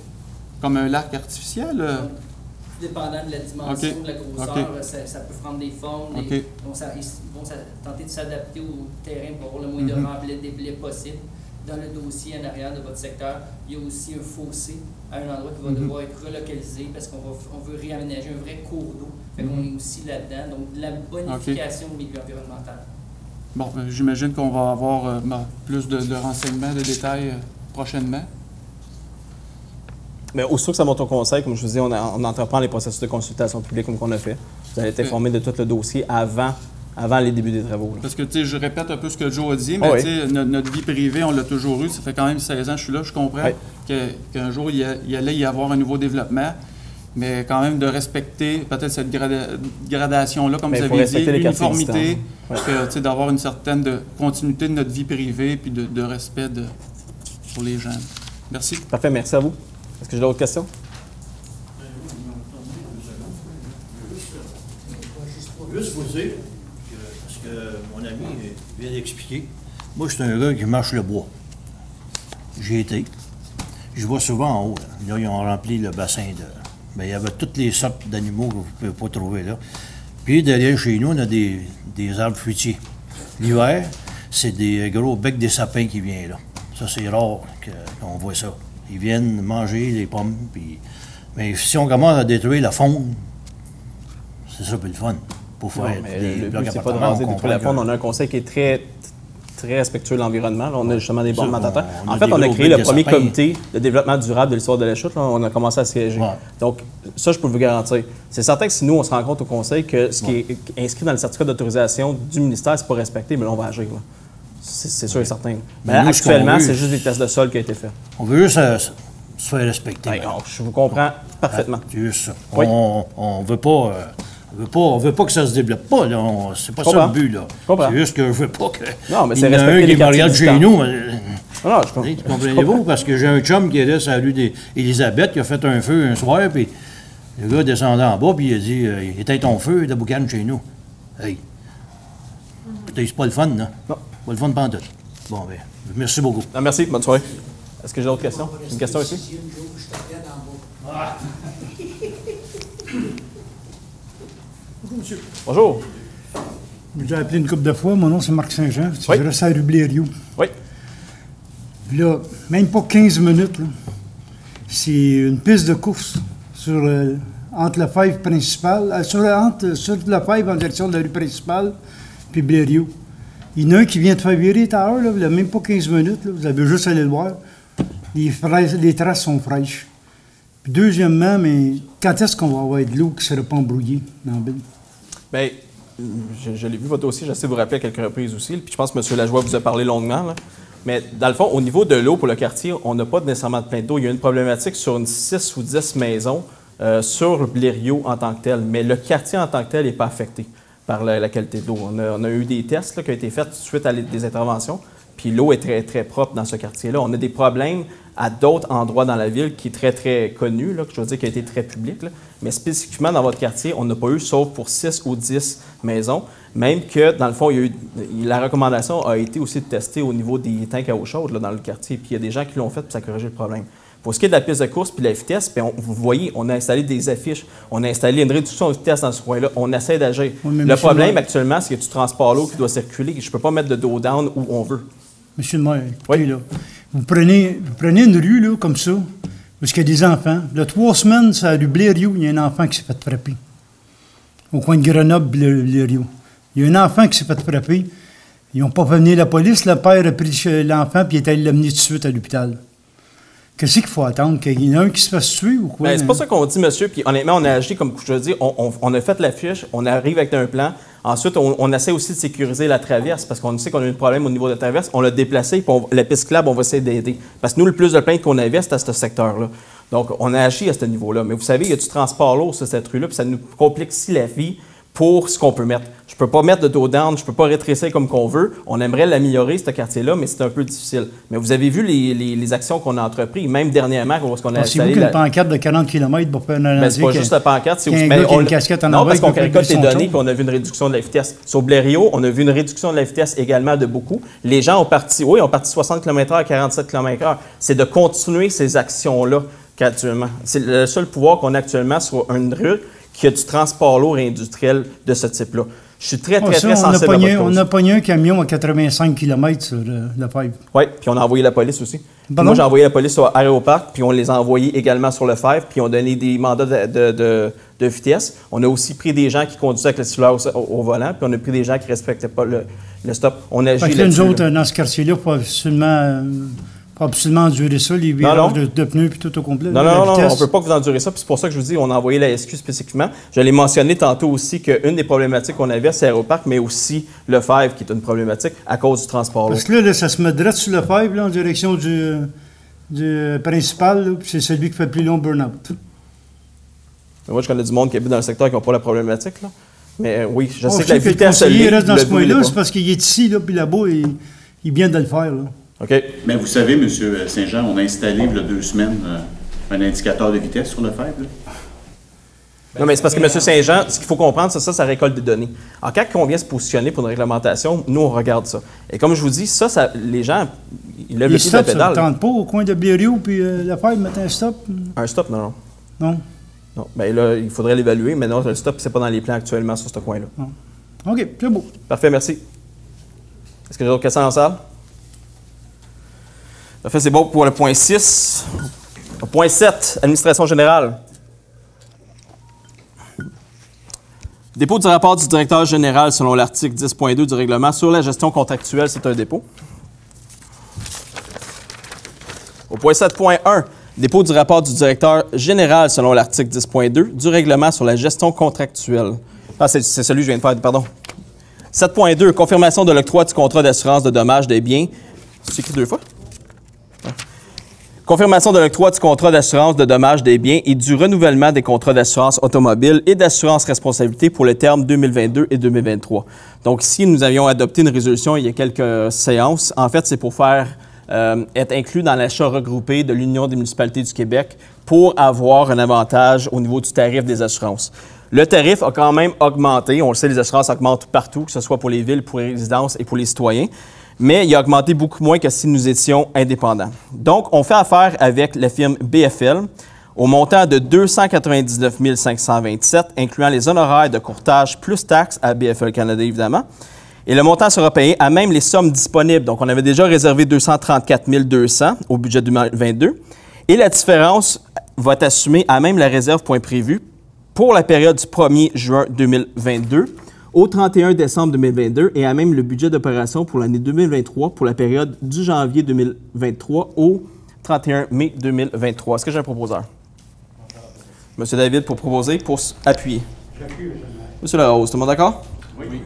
Comme un lac artificiel? Tout dépendant de la dimension, de la grosseur, ça peut prendre des formes. Ils vont tenter de s'adapter au terrain pour avoir le moins de remblais de déblais possible. Dans le dossier en arrière de votre secteur, il y a aussi un fossé à un endroit qui va devoir être relocalisé parce qu'on veut réaménager un vrai cours d'eau. Fait qu'on est aussi là-dedans. Donc, de la bonification au milieu environnemental. Bon, j'imagine qu'on va avoir plus de renseignements, de détails prochainement. Mais aussitôt que ça monte au conseil, comme je vous dis, on entreprend les processus de consultation publique comme on a fait. Vous allez être informé de tout le dossier avant les débuts des travaux. Là. Parce que, tu sais, je répète un peu ce que Joe a dit, mais tu sais, notre vie privée, on l'a toujours eu. Ça fait quand même 16 ans que je suis là. Je comprends qu'un jour, il allait y avoir un nouveau développement, mais quand même de respecter peut-être cette gradation-là, comme vous avez dit, l'uniformité, d'avoir une certaine continuité de notre vie privée puis de respect pour les gens. Merci. Parfait, merci à vous. Est-ce que j'ai d'autres questions? Juste vous dire, parce que mon ami vient d'expliquer, moi, je suis un gars qui marche le bois. J'ai été. Je vois souvent en haut. Là, ils ont rempli le bassin de... Bien, il y avait toutes les sortes d'animaux que vous ne pouvez pas trouver là. Puis derrière chez nous, on a des arbres fruitiers. L'hiver, c'est des gros becs des sapins qui viennent là. Ça, c'est rare qu'on voit ça. Ils viennent manger les pommes. Puis... Mais si on commence à détruire la faune, c'est ça, puis le fun. Pour faire le but, c'est pas de raser détruire la faune. On a un conseil qui est très respectueux de l'environnement. Là, on a justement des bons mandateurs. En fait, on a créé le premier comité de développement durable de l'histoire de la chute. Là, on a commencé à siéger. Ouais. Donc, ça, je peux vous garantir. C'est certain que si nous, on se rend compte au conseil que ce qui est inscrit dans le certificat d'autorisation du ministère, c'est pas respecté, mais là, on va agir. Là. C'est sûr et certain. Mais actuellement, c'est juste des tests de sol qui ont été faits. On veut juste se faire respecter. Je vous comprends parfaitement. C'est juste ça. Oui. On veut pas... On veut pas que ça se développe pas, là. C'est pas ça le but, là. C'est juste que je veux pas que... Non, mais c'est respecter les quartiers de chez nous. Non, comprenez-vous? Parce que j'ai un chum qui est là sur la rue d'Élisabeth, qui a fait un feu un soir, puis le gars descendait en bas, puis il a dit « Éteins ton feu de boucan chez nous. » Hey! C'est pas le fun, là. Non. Pas le fun pantoute. Bon, ben, merci beaucoup. Non, merci, bonne soirée. Est-ce que j'ai d'autres questions? Une question ici? Bonjour, monsieur. Bonjour. J'ai appelé une couple de fois. Mon nom, c'est Marc Saint-Jean. Je reste à rue Blériot. Oui. Puis là, même pas 15 minutes, là, c'est une piste de course entre la Fève principale, sur la Fève en direction de la rue principale, puis Blériot. Il y en a un qui vient de faire virer tout à l'heure, il n'a même pas 15 minutes. Là, vous avez juste à aller le voir. Les traces sont fraîches. Puis deuxièmement, mais quand est-ce qu'on va avoir de l'eau qui ne sera pas embrouillée dans la ville? Bien, je l'ai vu votre dossier, j'essaie de vous rappeler à quelques reprises aussi. Puis je pense que M. Lajoie vous a parlé longuement. Là. Mais dans le fond, au niveau de l'eau pour le quartier, on n'a pas nécessairement de plainte d'eau. Il y a une problématique sur une 6 ou 10 maisons sur Blériot en tant que tel. Mais le quartier en tant que tel n'est pas affecté par la qualité de l'eau. On a eu des tests là, qui ont été faits suite à des interventions. Puis l'eau est très, très propre dans ce quartier-là. On a des problèmes à d'autres endroits dans la ville qui est très, très connu, là, que je veux dire qui a été très public. Là. Mais spécifiquement dans votre quartier, on n'a pas eu, sauf pour 6 ou 10 maisons. Même que, dans le fond, la recommandation a été aussi de tester au niveau des tanks à eau chaude là, dans le quartier. Puis il y a des gens qui l'ont fait, puis ça a corrigé le problème. Pour ce qui est de la piste de course puis la vitesse, bien, vous voyez, on a installé des affiches, on a installé une réduction de vitesse dans ce coin-là, on essaie d'agir. Oui, le problème actuellement, c'est que tu transportes l'eau qui doit circuler, je ne peux pas mettre de dos down où on veut. Monsieur le maire, écoutez, là, vous prenez une rue là, comme ça, parce qu'il y a des enfants. Là, 3 semaines, c'est à la rue Blériot, il y a un enfant qui s'est fait frapper. Au coin de Grenoble-Blériot. Il y a un enfant qui s'est fait frapper. Ils n'ont pas fait venir la police. Le père a pris l'enfant et il est allé l'amener tout de suite à l'hôpital. Qu'est-ce qu'il faut attendre? Qu'il y en ait un qui se fasse tuer ou quoi? Bien, c'est pas ça qu'on dit, monsieur. Puis honnêtement, on a agi comme je dis, on a fait l'affiche, on arrive avec un plan. Ensuite, on essaie aussi de sécuriser la traverse parce qu'on sait qu'on a eu un problème au niveau de la traverse. On l'a déplacé, puis la piste cyclable, on va essayer d'aider. Parce que nous, le plus de plaintes qu'on avait, c'était à ce secteur-là. Donc, on a agi à ce niveau-là. Mais vous savez, il y a du transport lourd sur cette rue-là, puis ça nous complexifie la vie pour ce qu'on peut mettre. Je ne peux pas mettre de dos down, je ne peux pas rétrécir comme qu'on veut. On aimerait l'améliorer, ce quartier-là, mais c'est un peu difficile. Mais vous avez vu les actions qu'on a entreprises, même dernièrement, lorsqu'on a installé... Pensez-vous qu'une pancarte de 40 km pour faire un analyse? C'est pas juste la pancarte, c'est aussi... une casquette en non, parce qu'on récolte les données et on a vu une réduction de la vitesse. Sur Blériot, on a vu une réduction de la vitesse également de beaucoup. Les gens ont parti 60 km/h à 47 km/h. C'est de continuer ces actions-là qu'actuellement. C'est le seul pouvoir qu'on a actuellement sur une rue qui a du transport lourd et industriel de ce type-là. Je suis très sensible à votre cause. On a pogné un camion à 85 km sur la Fève. Oui, puis on a envoyé la police aussi. Moi, j'ai envoyé la police au Aéroparc, puis on les a envoyés également sur le Fève, puis on a donné des mandats de vitesse. On a aussi pris des gens qui conduisaient avec le siffleur au volant, puis on a pris des gens qui ne respectaient pas le stop. On a agi là-dessus. Nous autres, dans ce quartier-là, il faut absolument endurer ça, les virages de pneus puis tout au complet. Non, on ne peut pas que vous endurez ça. Puis c'est pour ça que je vous dis, on a envoyé la SQ spécifiquement. Je l'ai mentionné tantôt aussi qu'une des problématiques qu'on avait, c'est Aéroparc, mais aussi le Fève, qui est une problématique à cause du transport. Parce que là, ça se met direct sur le Fève, là, en direction du principal, puis c'est celui qui fait le plus long burn-out. Moi, je connais du monde qui habite dans le secteur qui n'a pas la problématique, là. Mais oui, je sais que la vitesse... Le conseiller reste dans ce coin-là, c'est parce qu'il est ici, là, puis là-bas, il vient de le faire, là. OK. Mais vous savez, M. Saint-Jean, on a installé il y a 2 semaines un indicateur de vitesse sur le Fève. Non, mais c'est parce que M. Saint-Jean, ce qu'il faut comprendre, c'est ça récolte des données. Alors, quand on vient se positionner pour une réglementation, nous, on regarde ça. Et comme je vous dis, les gens, ils lèvent le pied de la pédale. Ça ne tente pas au coin de Blériot puis la Fève, mettre un stop? Un stop, non. Non? Non. Bien là, il faudrait l'évaluer, mais non, le stop, c'est pas dans les plans actuellement sur ce coin-là. Non. OK, c'est beau. Parfait, merci. Est-ce que j'ai d'autres questions en salle? Parfait, c'est bon pour le point 6. Point 7, administration générale. Dépôt du rapport du directeur général selon l'article 10.2 du règlement sur la gestion contractuelle, c'est un dépôt. Au point 7.1, dépôt du rapport du directeur général selon l'article 10.2 du règlement sur la gestion contractuelle. Ah, c'est celui que je viens de faire, pardon. 7.2, confirmation de l'octroi du contrat d'assurance de dommages des biens. C'est écrit 2 fois? Confirmation de l'octroi du contrat d'assurance de dommages des biens et du renouvellement des contrats d'assurance automobile et d'assurance responsabilité pour le terme 2022 et 2023. Donc ici, nous avions adopté une résolution il y a quelques séances. En fait, c'est pour faire être inclus dans l'achat regroupé de l'Union des municipalités du Québec pour avoir un avantage au niveau du tarif des assurances. Le tarif a quand même augmenté. On le sait, les assurances augmentent partout, que ce soit pour les villes, pour les résidences et pour les citoyens. Mais il a augmenté beaucoup moins que si nous étions indépendants. Donc, on fait affaire avec la firme BFL au montant de 299 527, incluant les honoraires de courtage plus taxes à BFL Canada, évidemment. Et le montant sera payé à même les sommes disponibles. Donc, on avait déjà réservé 234 200 au budget 2022. Et la différence va être assumée à même la réserve point prévu pour la période du 1er juin 2022 au 31 décembre 2022 et à même le budget d'opération pour l'année 2023 pour la période du janvier 2023 au 31 mai 2023. Est-ce que j'ai un proposeur? Monsieur David, pour proposer, pour appuyer. Monsieur Larose, tout le monde d'accord? Oui.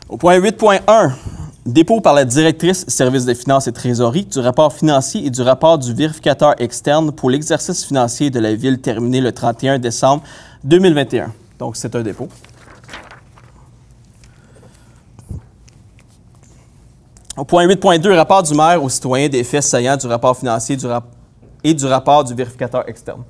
Au point 8.1, dépôt par la directrice service des finances et trésorerie du rapport financier et du rapport du vérificateur externe pour l'exercice financier de la Ville terminé le 31 décembre 2021. Donc, c'est un dépôt. Au point 8.2, rapport du maire aux citoyens des faits saillants du rapport financier et du rapport du vérificateur externe.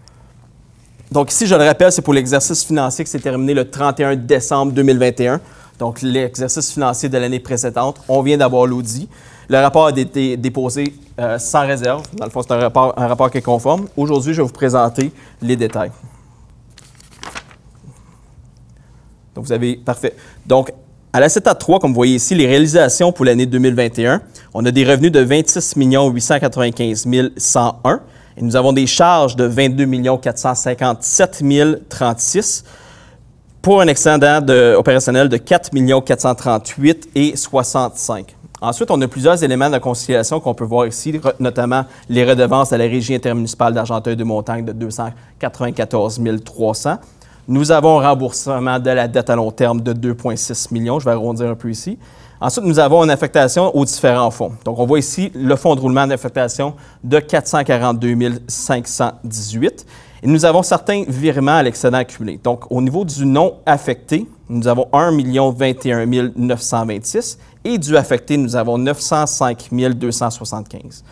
Donc, ici, je le rappelle, c'est pour l'exercice financier qui s'est terminé le 31 décembre 2021. Donc, l'exercice financier de l'année précédente. On vient d'avoir l'audit. Le rapport a été déposé sans réserve. Dans le fond, c'est un rapport qui est conforme. Aujourd'hui, je vais vous présenter les détails. Donc, vous avez... Parfait. Donc, à l'acétate 3, comme vous voyez ici, les réalisations pour l'année 2021, on a des revenus de 26 895 101 et nous avons des charges de 22 457 036 pour un excédent opérationnel de 4 438 et 65. Ensuite, on a plusieurs éléments de conciliation qu'on peut voir ici, notamment les redevances à la Régie intermunicipale d'Argenteuil-de-Montagne de 294 300. Nous avons un remboursement de la dette à long terme de 2,6 millions. Je vais arrondir un peu ici. Ensuite, nous avons une affectation aux différents fonds. Donc, on voit ici le fonds de roulement d'affectation de 442 518. Et nous avons certains virements à l'excédent accumulé. Donc, au niveau du non affecté, nous avons 1 021 926 et du affecté, nous avons 905 275.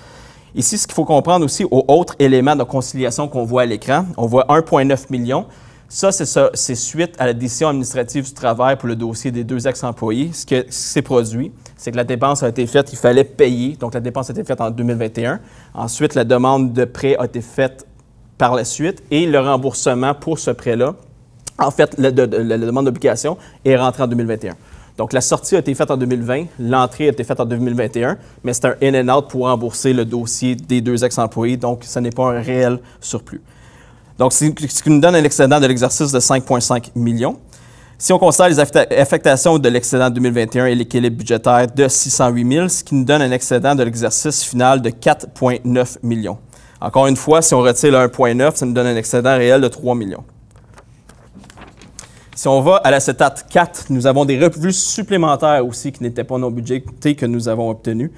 Ici, ce qu'il faut comprendre aussi aux autres éléments de conciliation qu'on voit à l'écran, on voit 1,9 million. Ça, c'est suite à la décision administrative du travail pour le dossier des 2 ex-employés. Ce qui s'est produit, c'est que la dépense a été faite, il fallait payer. Donc, la dépense a été faite en 2021. Ensuite, la demande de prêt a été faite par la suite et le remboursement pour ce prêt-là, en fait, la demande d'obligation est rentrée en 2021. Donc, la sortie a été faite en 2020, l'entrée a été faite en 2021, mais c'est un in and out pour rembourser le dossier des 2 ex-employés, donc ce n'est pas un réel surplus. Donc, ce qui nous donne un excédent de l'exercice de 5,5 millions. Si on considère les affectations de l'excédent 2021 et l'équilibre budgétaire de 608 000, ce qui nous donne un excédent de l'exercice final de 4,9 millions. Encore une fois, si on retire le 1,9, ça nous donne un excédent réel de 3 millions. Si on va à l'acétate 4, nous avons des revenus supplémentaires aussi qui n'étaient pas non budgétés que nous avons obtenus.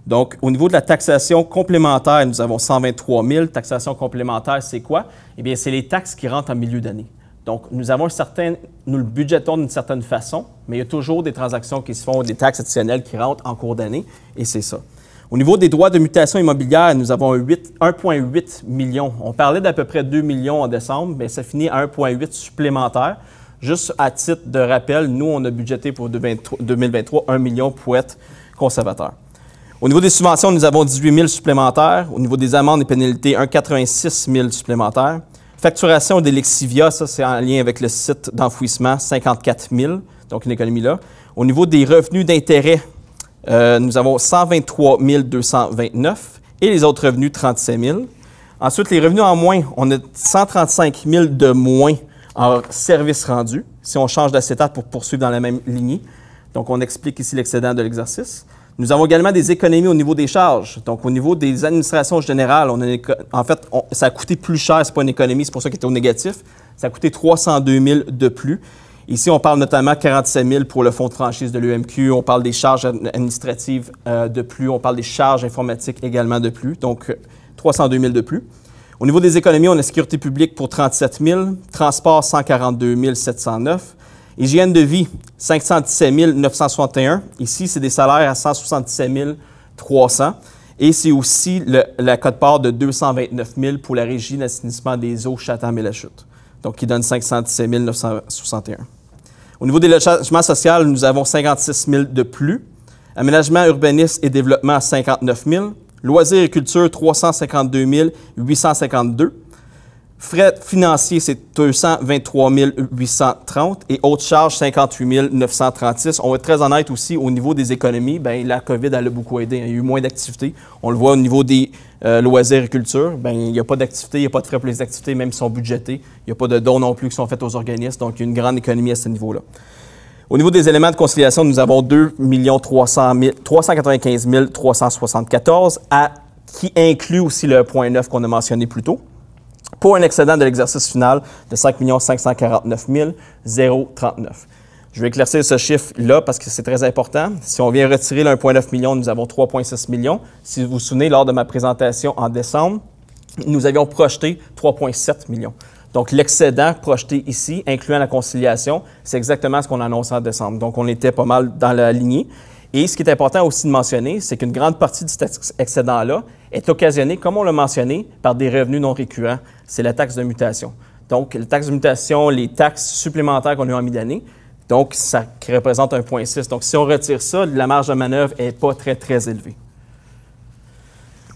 Donc, au niveau de la taxation complémentaire, nous avons 123 000. Taxation complémentaire, c'est quoi? Eh bien, c'est les taxes qui rentrent en milieu d'année. Donc, nous le budgétons d'une certaine façon, mais il y a toujours des transactions qui se font, des taxes additionnelles qui rentrent en cours d'année, et c'est ça. Au niveau des droits de mutation immobilière, nous avons 1,8 million. On parlait d'à peu près 2 millions en décembre, mais ça finit à 1,8 supplémentaire. Juste à titre de rappel, nous, on a budgété pour 2023 1 million pour être conservateur. Au niveau des subventions, nous avons 18 000 supplémentaires. Au niveau des amendes et pénalités, 1,86 000 supplémentaires. Facturation des Lexivia, ça c'est en lien avec le site d'enfouissement, 54 000, donc une économie là. Au niveau des revenus d'intérêt, nous avons 123 229 et les autres revenus, 37 000. Ensuite, les revenus en moins, on a 135 000 de moins en services rendus, si on change d'acétate pour poursuivre dans la même lignée. Donc, on explique ici l'excédent de l'exercice. Nous avons également des économies au niveau des charges. Donc, au niveau des administrations générales, ça a coûté plus cher, ce n'est pas une économie, c'est pour ça qu'il était au négatif. Ça a coûté 302 000 de plus. Ici, on parle notamment de 47 000 pour le fonds de franchise de l'UMQ. On parle des charges administratives de plus. On parle des charges informatiques également de plus. Donc, 302 000 de plus. Au niveau des économies, on a sécurité publique pour 37 000, transport 142 709, hygiène de vie 517 961. Ici, c'est des salaires à 177 300. Et c'est aussi la quote-part de 229 000 pour la régie d'assainissement des eaux Chatham-et-la-Chute. Donc, qui donne 517 961. Au niveau des logements sociaux, nous avons 56 000 de plus. Aménagement, urbanisme et développement à 59 000. Loisirs et culture, 352 852. Frais financiers, c'est 223 830. Et autres charges, 58 936. On va être très honnête aussi, au niveau des économies, bien, la COVID, elle a beaucoup aidé. Il y a eu moins d'activités. On le voit au niveau des loisirs et culture. Bien, il n'y a pas d'activités, il n'y a pas de frais pour les activités, même si sont budgétés. Il n'y a pas de dons non plus qui sont faits aux organismes. Donc, il y a une grande économie à ce niveau-là. Au niveau des éléments de conciliation, nous avons 2 395 374, qui inclut aussi le point 9 qu'on a mentionné plus tôt, pour un excédent de l'exercice final de 5 549 039. Je vais éclaircir ce chiffre-là parce que c'est très important. Si on vient retirer le 1,9 million, nous avons 3,6 millions. Si vous vous souvenez, lors de ma présentation en décembre, nous avions projeté 3,7 millions. Donc, l'excédent projeté ici, incluant la conciliation, c'est exactement ce qu'on a annoncé en décembre. Donc, on était pas mal dans la lignée. Et ce qui est important aussi de mentionner, c'est qu'une grande partie de cet excédent-là est occasionnée, comme on l'a mentionné, par des revenus non récurrents. C'est la taxe de mutation. Donc, la taxe de mutation, les taxes supplémentaires qu'on a eu en mi-d'année, donc ça représente 1,6. Donc, si on retire ça, la marge de manœuvre n'est pas très, très élevée.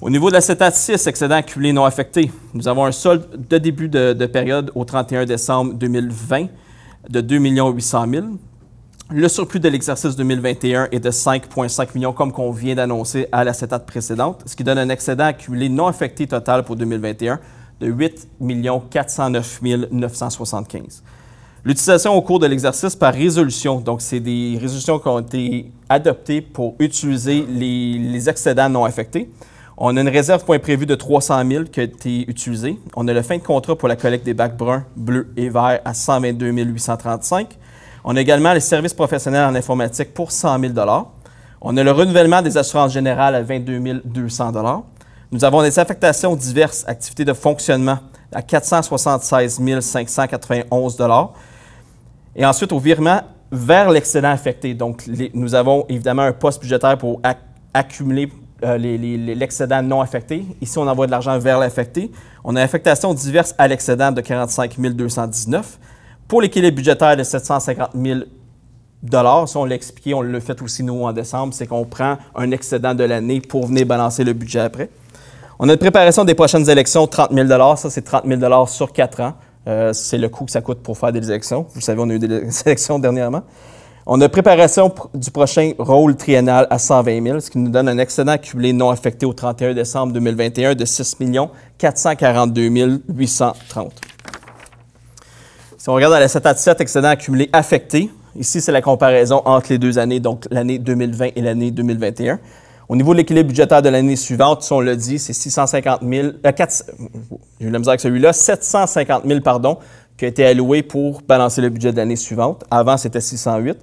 Au niveau de l'acétate 6, excédent accumulé non affecté, nous avons un solde de début de période au 31 décembre 2020 de 2 800 000. Le surplus de l'exercice 2021 est de 5,5 millions, comme qu'on vient d'annoncer à l'acétate précédente, ce qui donne un excédent accumulé non affecté total pour 2021 de 8 409 975. L'utilisation au cours de l'exercice par résolution, donc c'est des résolutions qui ont été adoptées pour utiliser les excédents non affectés. On a une réserve point prévue de 300 000 qui a été utilisée. On a le fin de contrat pour la collecte des bacs bruns, bleus et verts à 122 835. On a également les services professionnels en informatique pour 100 000 On a le renouvellement des assurances générales à 22 200 Nous avons des affectations diverses, activités de fonctionnement à 476 591 Et ensuite, au virement vers l'excédent affecté. Donc, nous avons évidemment un poste budgétaire pour accumuler l'excédent non affecté. Ici, on envoie de l'argent vers l'affecté. On a affectations diverses à l'excédent de 45 219. Pour l'équilibre budgétaire de 750 000 ça, on l'a expliqué, on l'a fait aussi nous en décembre, c'est qu'on prend un excédent de l'année pour venir balancer le budget après. On a une préparation des prochaines élections, 30 000 ça, c'est 30 000 sur 4 ans. C'est le coût que ça coûte pour faire des élections. Vous savez, on a eu des élections dernièrement. On a préparation du prochain rôle triennal à 120 000, ce qui nous donne un excédent accumulé non affecté au 31 décembre 2021 de 6 442 830. Si on regarde dans l'acétate 7, excédent accumulé affecté, ici, c'est la comparaison entre les deux années, donc l'année 2020 et l'année 2021. Au niveau de l'équilibre budgétaire de l'année suivante, si on l'a dit, c'est 650 000, j'ai eu la misère avec celui-là, 750 000, qui a été alloué pour balancer le budget de l'année suivante. Avant, c'était 608.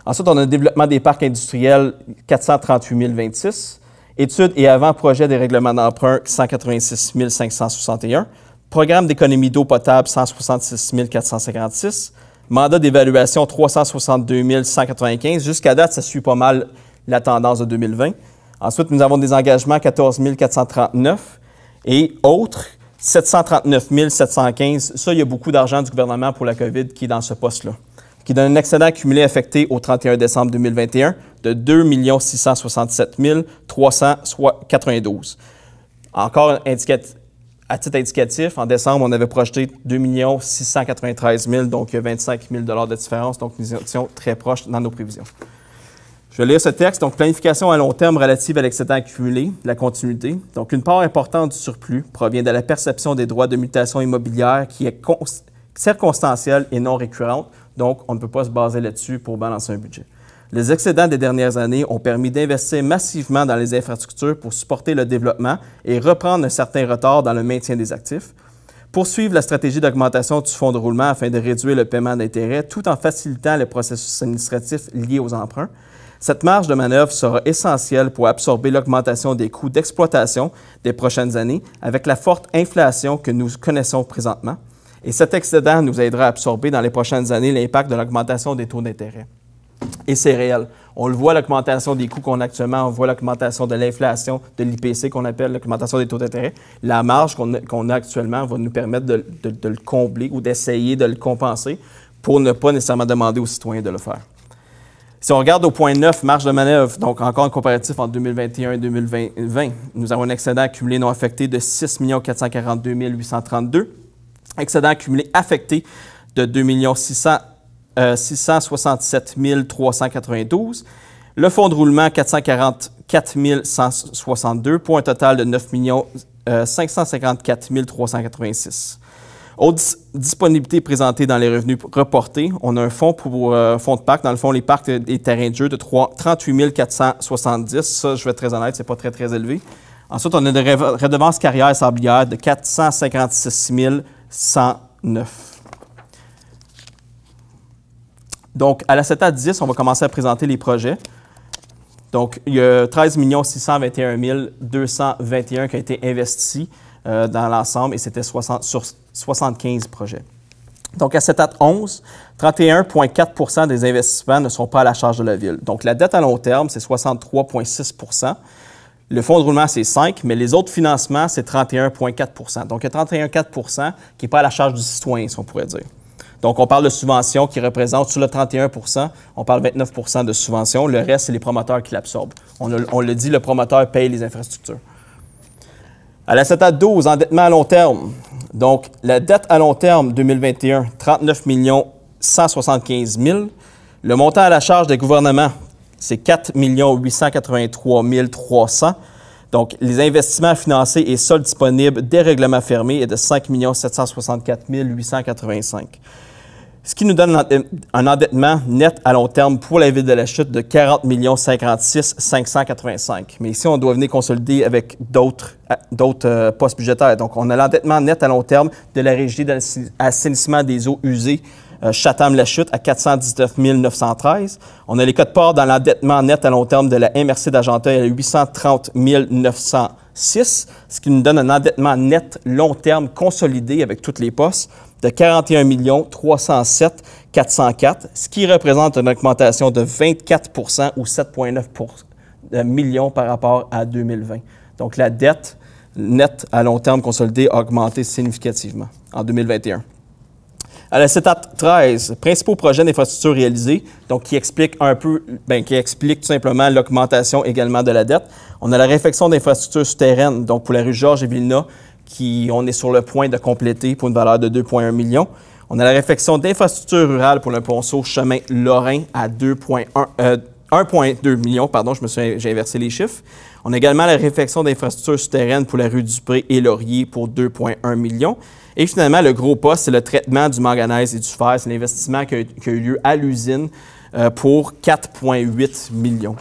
Ensuite, on a le développement des parcs industriels, 438 026. Études et avant-projet des règlements d'emprunt, 186 561. Programme d'économie d'eau potable, 166 456. Mandat d'évaluation, 362 195. Jusqu'à date, ça suit pas mal la tendance de 2020. Ensuite, nous avons des engagements, 14 439. Et autres, 739 715. Ça, il y a beaucoup d'argent du gouvernement pour la COVID qui est dans ce poste-là, qui donne un excédent accumulé affecté au 31 décembre 2021 de 2 667 392. Encore à titre indicatif, en décembre, on avait projeté 2 693 000, donc il y a 25 000 de différence. Donc, nous étions très proches dans nos prévisions. Je vais lire ce texte. Donc, planification à long terme relative à l'excédent accumulé, la continuité. Donc, une part importante du surplus provient de la perception des droits de mutation immobilière qui est circonstancielle et non récurrente. Donc, on ne peut pas se baser là-dessus pour balancer un budget. Les excédents des dernières années ont permis d'investir massivement dans les infrastructures pour supporter le développement et reprendre un certain retard dans le maintien des actifs. Poursuivre la stratégie d'augmentation du fonds de roulement afin de réduire le paiement d'intérêts tout en facilitant le processus administratif lié aux emprunts. Cette marge de manœuvre sera essentielle pour absorber l'augmentation des coûts d'exploitation des prochaines années avec la forte inflation que nous connaissons présentement. Et cet excédent nous aidera à absorber dans les prochaines années l'impact de l'augmentation des taux d'intérêt. Et c'est réel. On le voit, l'augmentation des coûts qu'on a actuellement, on voit l'augmentation de l'inflation, de l'IPC qu'on appelle l'augmentation des taux d'intérêt. La marge qu'on a actuellement va nous permettre de le combler ou d'essayer de le compenser pour ne pas nécessairement demander aux citoyens de le faire. Si on regarde au point 9, marge de manœuvre, donc encore un comparatif entre 2021 et 2020, nous avons un excédent accumulé non affecté de 6 442 832, excédent accumulé affecté de 2 667 392, le fonds de roulement 444 162 pour un total de 9 554 386. Autres disponibilités présentées dans les revenus reportés, on a un fonds pour fonds de parc. Dans le fond, les parcs et terrains de jeu de 38 470. Ça, je vais être très honnête, c'est pas très, très élevé. Ensuite, on a des redevances carrières sablières de 456 109. Donc, à l'acétat 10, on va commencer à présenter les projets. Donc, il y a 13 621 221 qui a été investi dans l'ensemble et c'était sur 75 projets. Donc, à l'acétat 11, 31,4 des investissements ne sont pas à la charge de la Ville. Donc, la dette à long terme, c'est 63,6 Le fonds de roulement, c'est 5 mais les autres financements, c'est 31,4 Donc, il y a 31,4 qui n'est pas à la charge du citoyen, si on pourrait dire. Donc, on parle de subventions qui représentent, sur le 31 on parle 29 de subventions. Le reste, c'est les promoteurs qui l'absorbent. On le dit, le promoteur paye les infrastructures. À l'acétat 12, endettement à long terme. Donc, la dette à long terme 2021, 39 175 000. Le montant à la charge des gouvernements, c'est 4 883 300. Donc, les investissements financés et soldes disponibles des règlements fermés est de 5 764 885. Ce qui nous donne un endettement net à long terme pour la Ville de la Chute de 40 56 585. Mais ici, on doit venir consolider avec d'autres postes budgétaires. Donc, on a l'endettement net à long terme de la Régie d'assainissement des eaux usées Chatham-la Chute à 419 913. On a les codes-parts dans l'endettement net à long terme de la MRC d'Argenteuil à 830 906, ce qui nous donne un endettement net long terme consolidé avec toutes les postes de 41 307 404, ce qui représente une augmentation de 24 ou 7,9 millions par rapport à 2020. Donc, la dette nette à long terme consolidée a augmenté significativement en 2021. À l'acétat 13, principaux projets d'infrastructure réalisés, donc qui expliquent tout simplement l'augmentation également de la dette. On a la réfection d'infrastructures souterraines, donc pour la rue Georges et Villeneuve, on est sur le point de compléter pour une valeur de 2,1 millions. On a la réfection d'infrastructures rurales pour le ponceau chemin Lorrain à 1,2 millions, j'ai inversé les chiffres. On a également la réfection d'infrastructures souterraines pour la rue Dupré et Laurier pour 2,1 millions. Et finalement, le gros poste, c'est le traitement du manganèse et du fer. C'est l'investissement qui a eu lieu à l'usine pour 4,8 millions.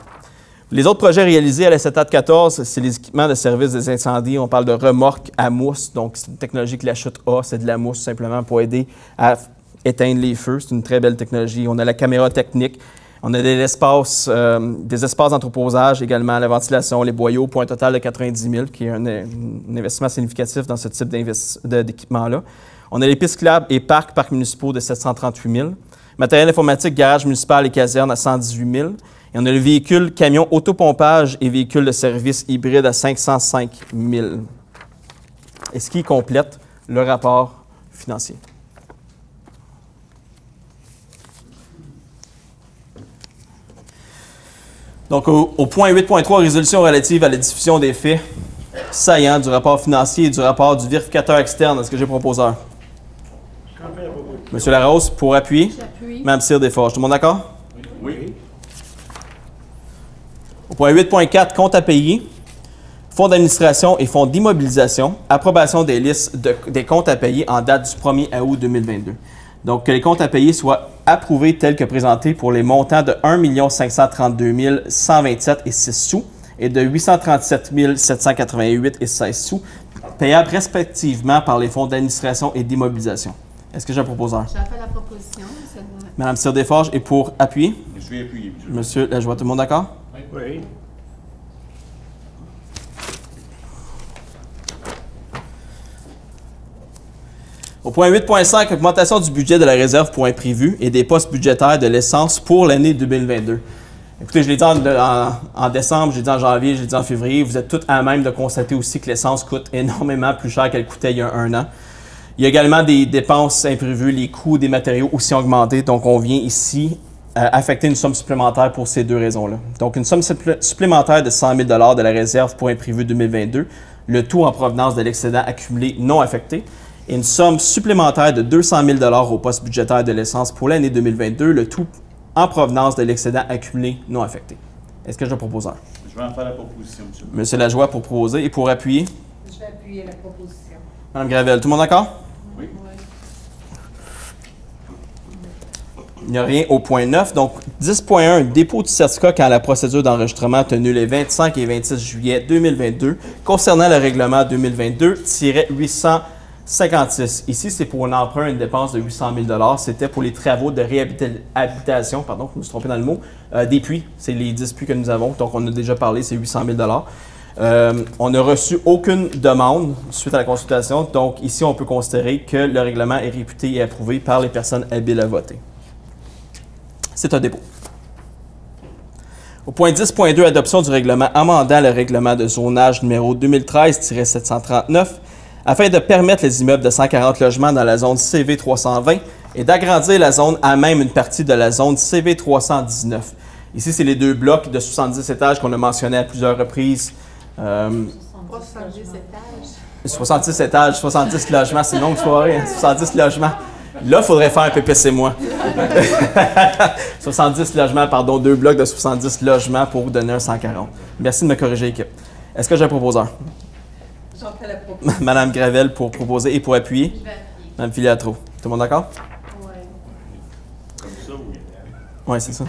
Les autres projets réalisés à l'acétat 14, c'est les équipements de service des incendies. On parle de remorques à mousse. Donc, c'est une technologie que la Chute a. C'est de la mousse simplement pour aider à éteindre les feux. C'est une très belle technologie. On a la caméra technique. On a des espaces d'entreposage également, la ventilation, les boyaux, pour un total de 90 000, qui est un investissement significatif dans ce type d'équipement-là. On a les pistes cyclables et parcs municipaux de 738 000. Matériel informatique, garage municipal et caserne à 118 000. Et on a le véhicule, camion autopompage et véhicule de service hybride à 505 000. Et ce qui complète le rapport financier. Donc, au point 8.3, résolution relative à la diffusion des faits saillants du rapport financier et du rapport du vérificateur externe. Est-ce que j'ai proposeur? Monsieur Larose, pour appuyer. J'appuie. Mme Cyr-Desforges. Tout le monde d'accord? Oui. Au point 8.4, compte à payer, fonds d'administration et fonds d'immobilisation, approbation des listes des comptes à payer en date du 1er août 2022. Donc, que les comptes à payer soient approuvé tel que présenté pour les montants de 1 532 127 et 6 sous et de 837 788 et 16 sous, payables respectivement par les fonds d'administration et d'immobilisation. Est-ce que j'ai un proposeur? J'ai fait la proposition. Madame Cyr-Desforges, et pour appuyer? Je suis appuyé. Monsieur Lajoie, tout le monde d'accord? Oui. Au point 8.5, augmentation du budget de la réserve pour imprévus et des postes budgétaires de l'essence pour l'année 2022. Écoutez, je l'ai dit en décembre, je l'ai dit en janvier, je l'ai dit en février, vous êtes tous à même de constater aussi que l'essence coûte énormément plus cher qu'elle coûtait il y a un an. Il y a également des dépenses imprévues, les coûts des matériaux aussi ont augmenté, donc on vient ici affecter une somme supplémentaire pour ces deux raisons-là. Donc une somme supplémentaire de 100 000 $ de la réserve pour imprévus 2022, le tout en provenance de l'excédent accumulé non affecté, et une somme supplémentaire de 200 000 $ au poste budgétaire de l'essence pour l'année 2022, le tout en provenance de l'excédent accumulé non affecté. Est-ce que j'ai un proposeur? Je vais en faire la proposition, monsieur. Monsieur Lajoie pour proposer et pour appuyer. Je vais appuyer la proposition. Madame Gravel, tout le monde d'accord? Oui. Il n'y a rien au point 9. Donc, 10.1, dépôt du certificat quand la procédure d'enregistrement tenue les 25 et 26 juillet 2022 concernant le règlement 2022-856. Ici, c'est pour un emprunt, une dépense de 800 000 $. C'était pour les travaux de réhabilitation, pardon, je me suis trompé dans le mot, des puits. C'est les 10 puits que nous avons. Donc, on a déjà parlé, c'est 800 000 $. On n'a reçu aucune demande suite à la consultation. Donc, ici, on peut considérer que le règlement est réputé et approuvé par les personnes habiles à voter. C'est un dépôt. Au point 10.2, adoption du règlement amendant le règlement de zonage numéro 2013-739 afin de permettre les immeubles de 140 logements dans la zone CV 320 et d'agrandir la zone à même une partie de la zone CV 319. Ici, c'est les deux blocs de 70 étages qu'on a mentionnés à plusieurs reprises. 70 étages. 70 étages, 70 logements, c'est une longue soirée, hein? 70 logements. Là, il faudrait faire un PPC moi. 70 logements, pardon, deux blocs de 70 logements pour vous donner un 140. Merci de me corriger, équipe. Est-ce que j'ai un proposeur? J'en fais la proposition. Madame Gravel pour proposer et pour appuyer. Je vais appuyer. Madame Filiatro. Tout le monde d'accord? Oui. Comme ça, oui. Oui, c'est ça.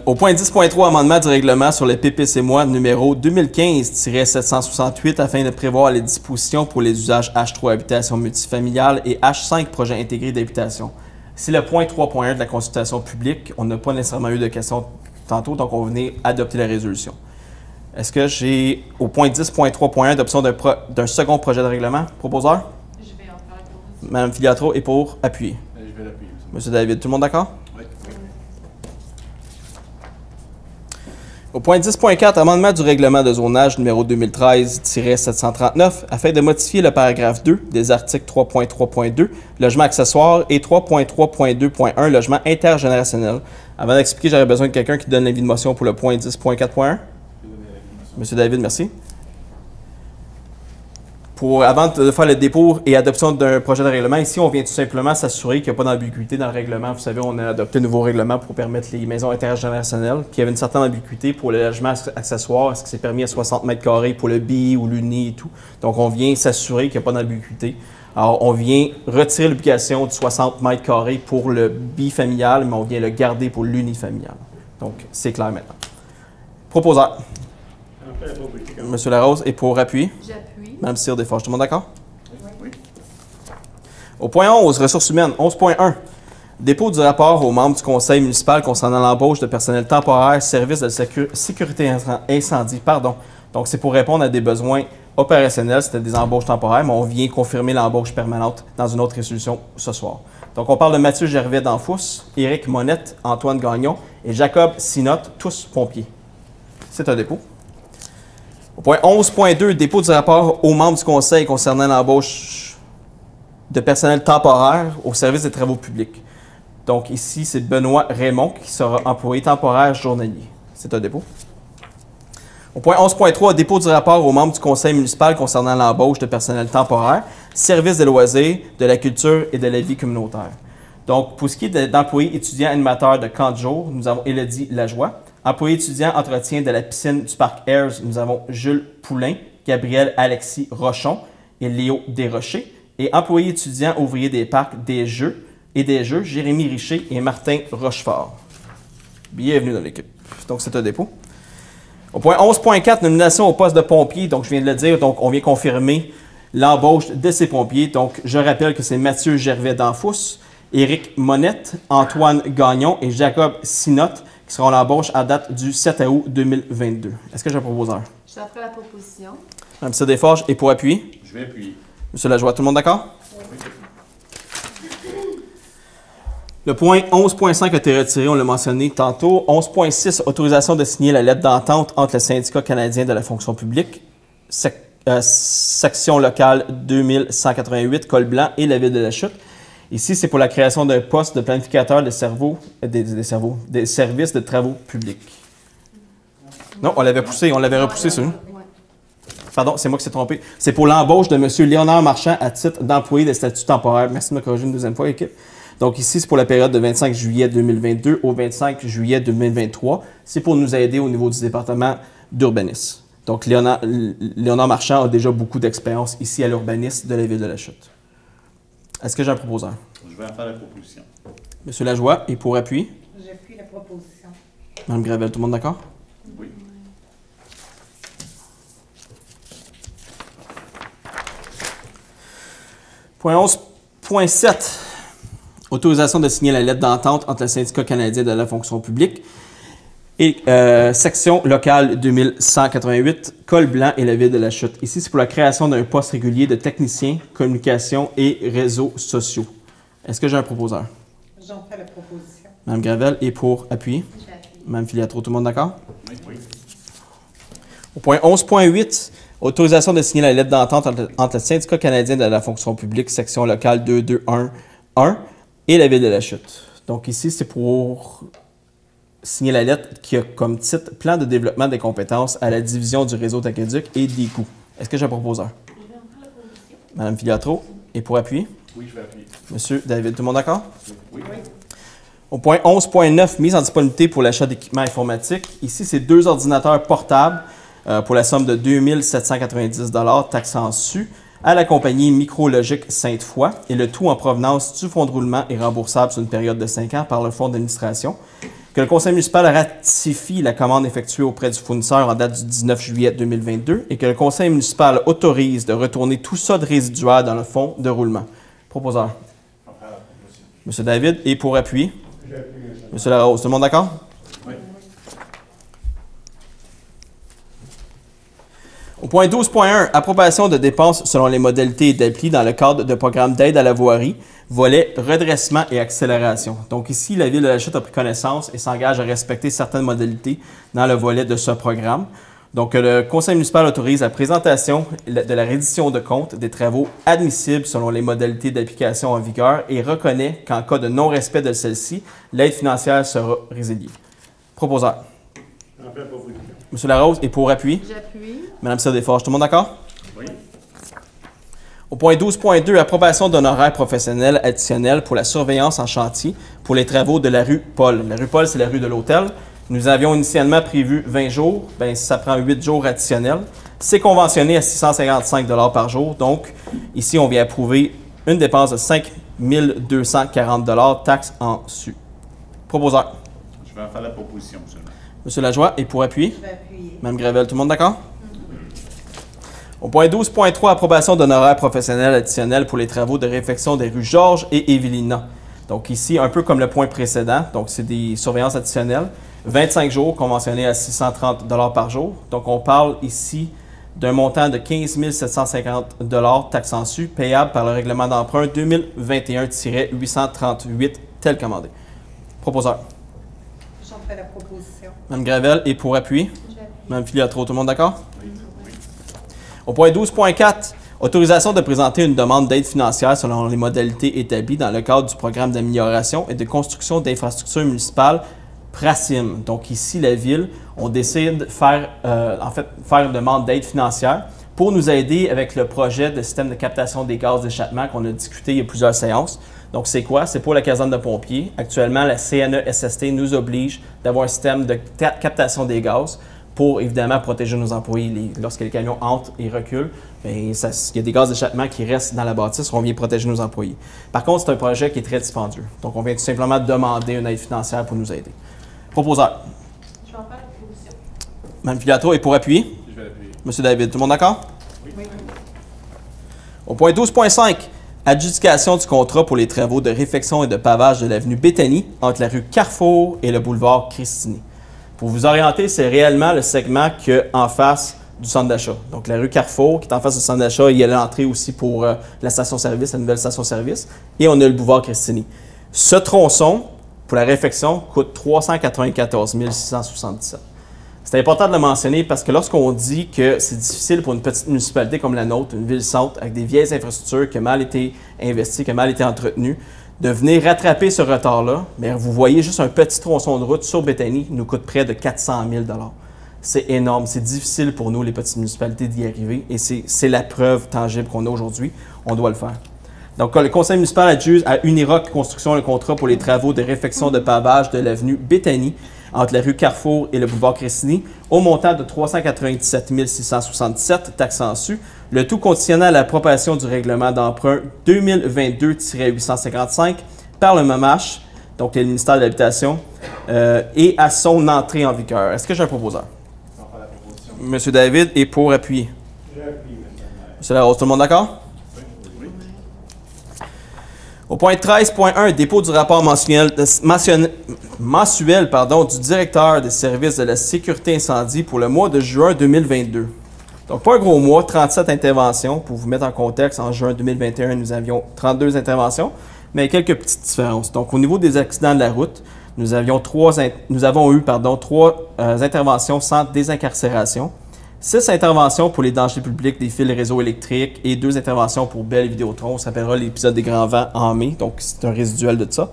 Au point 10.3, amendement du règlement sur les PPC-MOI numéro 2015-768 afin de prévoir les dispositions pour les usages H3 habitation multifamiliale et H5 projet intégré d'habitation. C'est le point 3.1 de la consultation publique. On n'a pas nécessairement eu de questions tantôt, donc on venait adopter la résolution. Est-ce que j'ai, au point 10.3.1, adoption d'un second projet de règlement? Proposeur? Je vais en faire la proposition. Madame Filiatro est pour appuyer. Je vais l'appuyer. Monsieur David, tout le monde d'accord? Oui. Au point 10.4, amendement du règlement de zonage numéro 2013-739 afin de modifier le paragraphe 2 des articles 3.3.2, logement accessoire, et 3.3.2.1, logement intergénérationnel. Avant d'expliquer, j'aurais besoin de quelqu'un qui donne l'avis de motion pour le point 10.4.1. Monsieur David, merci. Avant de faire le dépôt et adoption d'un projet de règlement, ici, on vient tout simplement s'assurer qu'il n'y a pas d'ambiguïté dans le règlement. Vous savez, on a adopté un nouveau règlement pour permettre les maisons intergénérationnelles. Puis il y avait une certaine ambiguïté pour le logement accessoire. Est-ce que c'est permis à 60 mètres carrés pour le bi ou l'uni et tout? Donc, on vient s'assurer qu'il n'y a pas d'ambiguïté. Alors, on vient retirer l'obligation de 60 mètres carrés pour le bifamilial, mais on vient le garder pour l'unifamilial. Donc, c'est clair maintenant. Proposeur. Monsieur Larose, et pour appuyer? J'appuie. Madame Cyr-Desforges, tout le monde d'accord? Oui. Au point 11, ressources humaines, 11.1. Dépôt du rapport aux membres du conseil municipal concernant l'embauche de personnel temporaire, service de sécurité incendie. Donc, c'est pour répondre à des besoins opérationnels, c'était des embauches temporaires, mais on vient confirmer l'embauche permanente dans une autre résolution ce soir. Donc, on parle de Mathieu Gervais d'Anfous, Éric Monette, Antoine Gagnon et Jacob Sinotte, tous pompiers. C'est un dépôt. Au point 11.2, dépôt du rapport aux membres du conseil concernant l'embauche de personnel temporaire au service des travaux publics. Donc ici, c'est Benoît Raymond qui sera employé temporaire journalier. C'est un dépôt. Au point 11.3, dépôt du rapport aux membres du conseil municipal concernant l'embauche de personnel temporaire, service des loisirs, de la culture et de la vie communautaire. Donc, pour ce qui est d'employés étudiants animateurs de camp de jour, nous avons Élodie Lajoie. Employé étudiant entretien de la piscine du parc Ayers, nous avons Jules Poulain, Gabriel Alexis Rochon et Léo Desrochers. Et employés étudiants, ouvriers des parcs, des jeux, Jérémy Richer et Martin Rochefort. Bienvenue dans l'équipe. Donc, c'est un dépôt. Au point 11.4, nomination au poste de pompier. Donc, je viens de le dire, donc on vient confirmer l'embauche de ces pompiers. Donc, je rappelle que c'est Mathieu Gervais d'Anfous, Éric Monette, Antoine Gagnon et Jacob Sinotte qui seront à l'embauche à date du 7 août 2022. Est-ce que j'ai un proposeur? Je t'offre la proposition. Mme Desforges, et pour appuyer? Je vais appuyer. M. Lajoie, tout le monde d'accord? Oui. Le point 11.5 a été retiré, on l'a mentionné tantôt. 11.6, autorisation de signer la lettre d'entente entre le syndicat canadien de la fonction publique, section locale 2188, Col-Blanc et la Ville de la Chute. Ici, c'est pour la création d'un poste de planificateur des services de travaux publics. Non, on l'avait repoussé, celui-là. Pardon, c'est moi qui s'est trompé. C'est pour l'embauche de M. Léonard Marchand à titre d'employé de statut temporaire. Merci de me corriger une deuxième fois, équipe. Donc ici, c'est pour la période de 25 juillet 2022 au 25 juillet 2023. C'est pour nous aider au niveau du département d'urbanisme. Donc Léonard Marchand a déjà beaucoup d'expérience ici à l'urbanisme de la Ville de la Chute. Est-ce que j'ai un proposeur? Je vais en faire la proposition. M. Lajoie, et pour appui? J'appuie la proposition. Mme Gravel, tout le monde d'accord? Oui. Point 11.7. Autorisation de signer la lettre d'entente entre le syndicat canadien de la fonction publique et section locale 2188, Col-Blanc et la Ville de la Chute. Ici, c'est pour la création d'un poste régulier de technicien, communication et réseaux sociaux. Est-ce que j'ai un proposeur? J'en fais la proposition. Mme Gravel, et pour appuyer? Mme Filiatro, tout le monde d'accord? Oui. Au point 11.8, autorisation de signer la lettre d'entente entre le syndicat canadien de la fonction publique, section locale 2211 et la Ville de la Chute. Donc ici, c'est pour signer la lettre qui a comme titre « Plan de développement des compétences à la division du réseau d'aqueduc et des coûts ». Est-ce que j'ai un proposeur? Mme Filiatro, et pour appuyer? Oui, je vais appuyer. Monsieur David, tout le monde d'accord? Oui. Au point 11.9, mise en disponibilité pour l'achat d'équipements informatiques. Ici, c'est 2 ordinateurs portables pour la somme de 2 790 $, taxant su, à la compagnie Micrologique Sainte-Foy, et le tout en provenance du fonds de roulement et remboursable sur une période de 5 ans par le fonds d'administration. Que le conseil municipal ratifie la commande effectuée auprès du fournisseur en date du 19 juillet 2022 et que le conseil municipal autorise de retourner tout ça de résiduaire dans le fonds de roulement. Proposeur. Monsieur David, et pour appuyer? Monsieur Larose, tout le monde d'accord? Oui. Au point 12.1, approbation de dépenses selon les modalités établies dans le cadre de programme d'aide à la voirie, volet redressement et accélération. Donc ici, la Ville de la Chute a pris connaissance et s'engage à respecter certaines modalités dans le volet de ce programme. Donc le conseil municipal autorise la présentation de la reddition de compte des travaux admissibles selon les modalités d'application en vigueur et reconnaît qu'en cas de non-respect de celle-ci, l'aide financière sera résiliée. Proposeur. Monsieur Larose, et pour appuyer? J'appuie. Mme Desforges, tout le monde d'accord? Oui. Au point 12.2, approbation d'honoraires professionnels additionnels pour la surveillance en chantier pour les travaux de la rue Paul. La rue Paul, c'est la rue de l'Hôtel. Nous avions initialement prévu 20 jours. Bien, ça prend 8 jours additionnels. C'est conventionné à 655 $ par jour. Donc, ici, on vient approuver une dépense de 5 240 $, taxes en su. Proposeur. Je vais en faire la proposition, monsieur. Monsieur Lajoie, et pour appuyer? Je vais appuyer. Mme Gravel, tout le monde d'accord? Au point 12.3, approbation d'honoraires professionnels additionnels pour les travaux de réfection des rues Georges et Evelina. Donc ici, un peu comme le point précédent, donc c'est des surveillances additionnelles. 25 jours conventionnés à 630 $ par jour. Donc on parle ici d'un montant de 15 750 $, taxes su, payable par le règlement d'emprunt 2021-838, tel commandé. Proposeur. J'en fais la proposition. Mme Gravel, et pour appuyer? Mme Filiatro, tout le monde d'accord? Oui. Au point 12.4, autorisation de présenter une demande d'aide financière selon les modalités établies dans le cadre du programme d'amélioration et de construction d'infrastructures municipales PRACIM. Donc ici, la Ville, on décide de faire une demande d'aide financière pour nous aider avec le projet de système de captation des gaz d'échappement qu'on a discuté il y a plusieurs séances. Donc c'est quoi? C'est pour la caserne de pompiers. Actuellement, la CNESST nous oblige d'avoir un système de captation des gaz pour évidemment protéger nos employés. Lorsque les camions entrent et reculent, il y a des gaz d'échappement qui restent dans la bâtisse, on vient protéger nos employés. Par contre, c'est un projet qui est très dispendieux. Donc, on vient tout simplement demander une aide financière pour nous aider. Proposeur. Je vais en faire la proposition. Mme Filato est pour appuyer? Je vais l'appuyer. Monsieur David, tout le monde d'accord? Oui. Au point 12.5, adjudication du contrat pour les travaux de réfection et de pavage de l'avenue Béthanie entre la rue Carrefour et le boulevard Christini. Pour vous orienter, c'est réellement le segment qui est en face du centre d'achat. Donc, la rue Carrefour, qui est en face du centre d'achat, il y a l'entrée aussi pour la station-service, la nouvelle station-service, et on a le boulevard Christini. Ce tronçon, pour la réfection, coûte 394 677. C'est important de le mentionner parce que lorsqu'on dit que c'est difficile pour une petite municipalité comme la nôtre, une ville-centre, avec des vieilles infrastructures qui ont mal été investies, qui ont mal été entretenues, de venir rattraper ce retard-là, mais vous voyez juste un petit tronçon de route sur Béthanie nous coûte près de 400 000 $. C'est énorme, c'est difficile pour nous, les petites municipalités, d'y arriver et c'est la preuve tangible qu'on a aujourd'hui. On doit le faire. Donc, le conseil municipal adjuge à Uniroc Construction le contrat pour les travaux de réfection de pavage de l'avenue Béthanie entre la rue Carrefour et le boulevard Christini au montant de 397 667, taxes en su, le tout conditionné à l'approbation du règlement d'emprunt 2022-855 par le MAMACH, donc le ministère de l'Habitation, et à son entrée en vigueur. Est-ce que j'ai un proposeur? Monsieur David est pour appuyer. Monsieur Larose, tout le monde d'accord? Au point 13.1, dépôt du rapport mensuel du directeur des services de la sécurité incendie pour le mois de juin 2022. Donc, pas un gros mois, 37 interventions. Pour vous mettre en contexte, en juin 2021, nous avions 32 interventions, mais quelques petites différences. Donc, au niveau des accidents de la route, nous avons eu trois interventions sans désincarcération, 6 interventions pour les dangers publics des fils réseaux électriques et 2 interventions pour Bell et Vidéotron. Ça s'appellera l'épisode des grands vents en mai, donc c'est un résiduel de ça.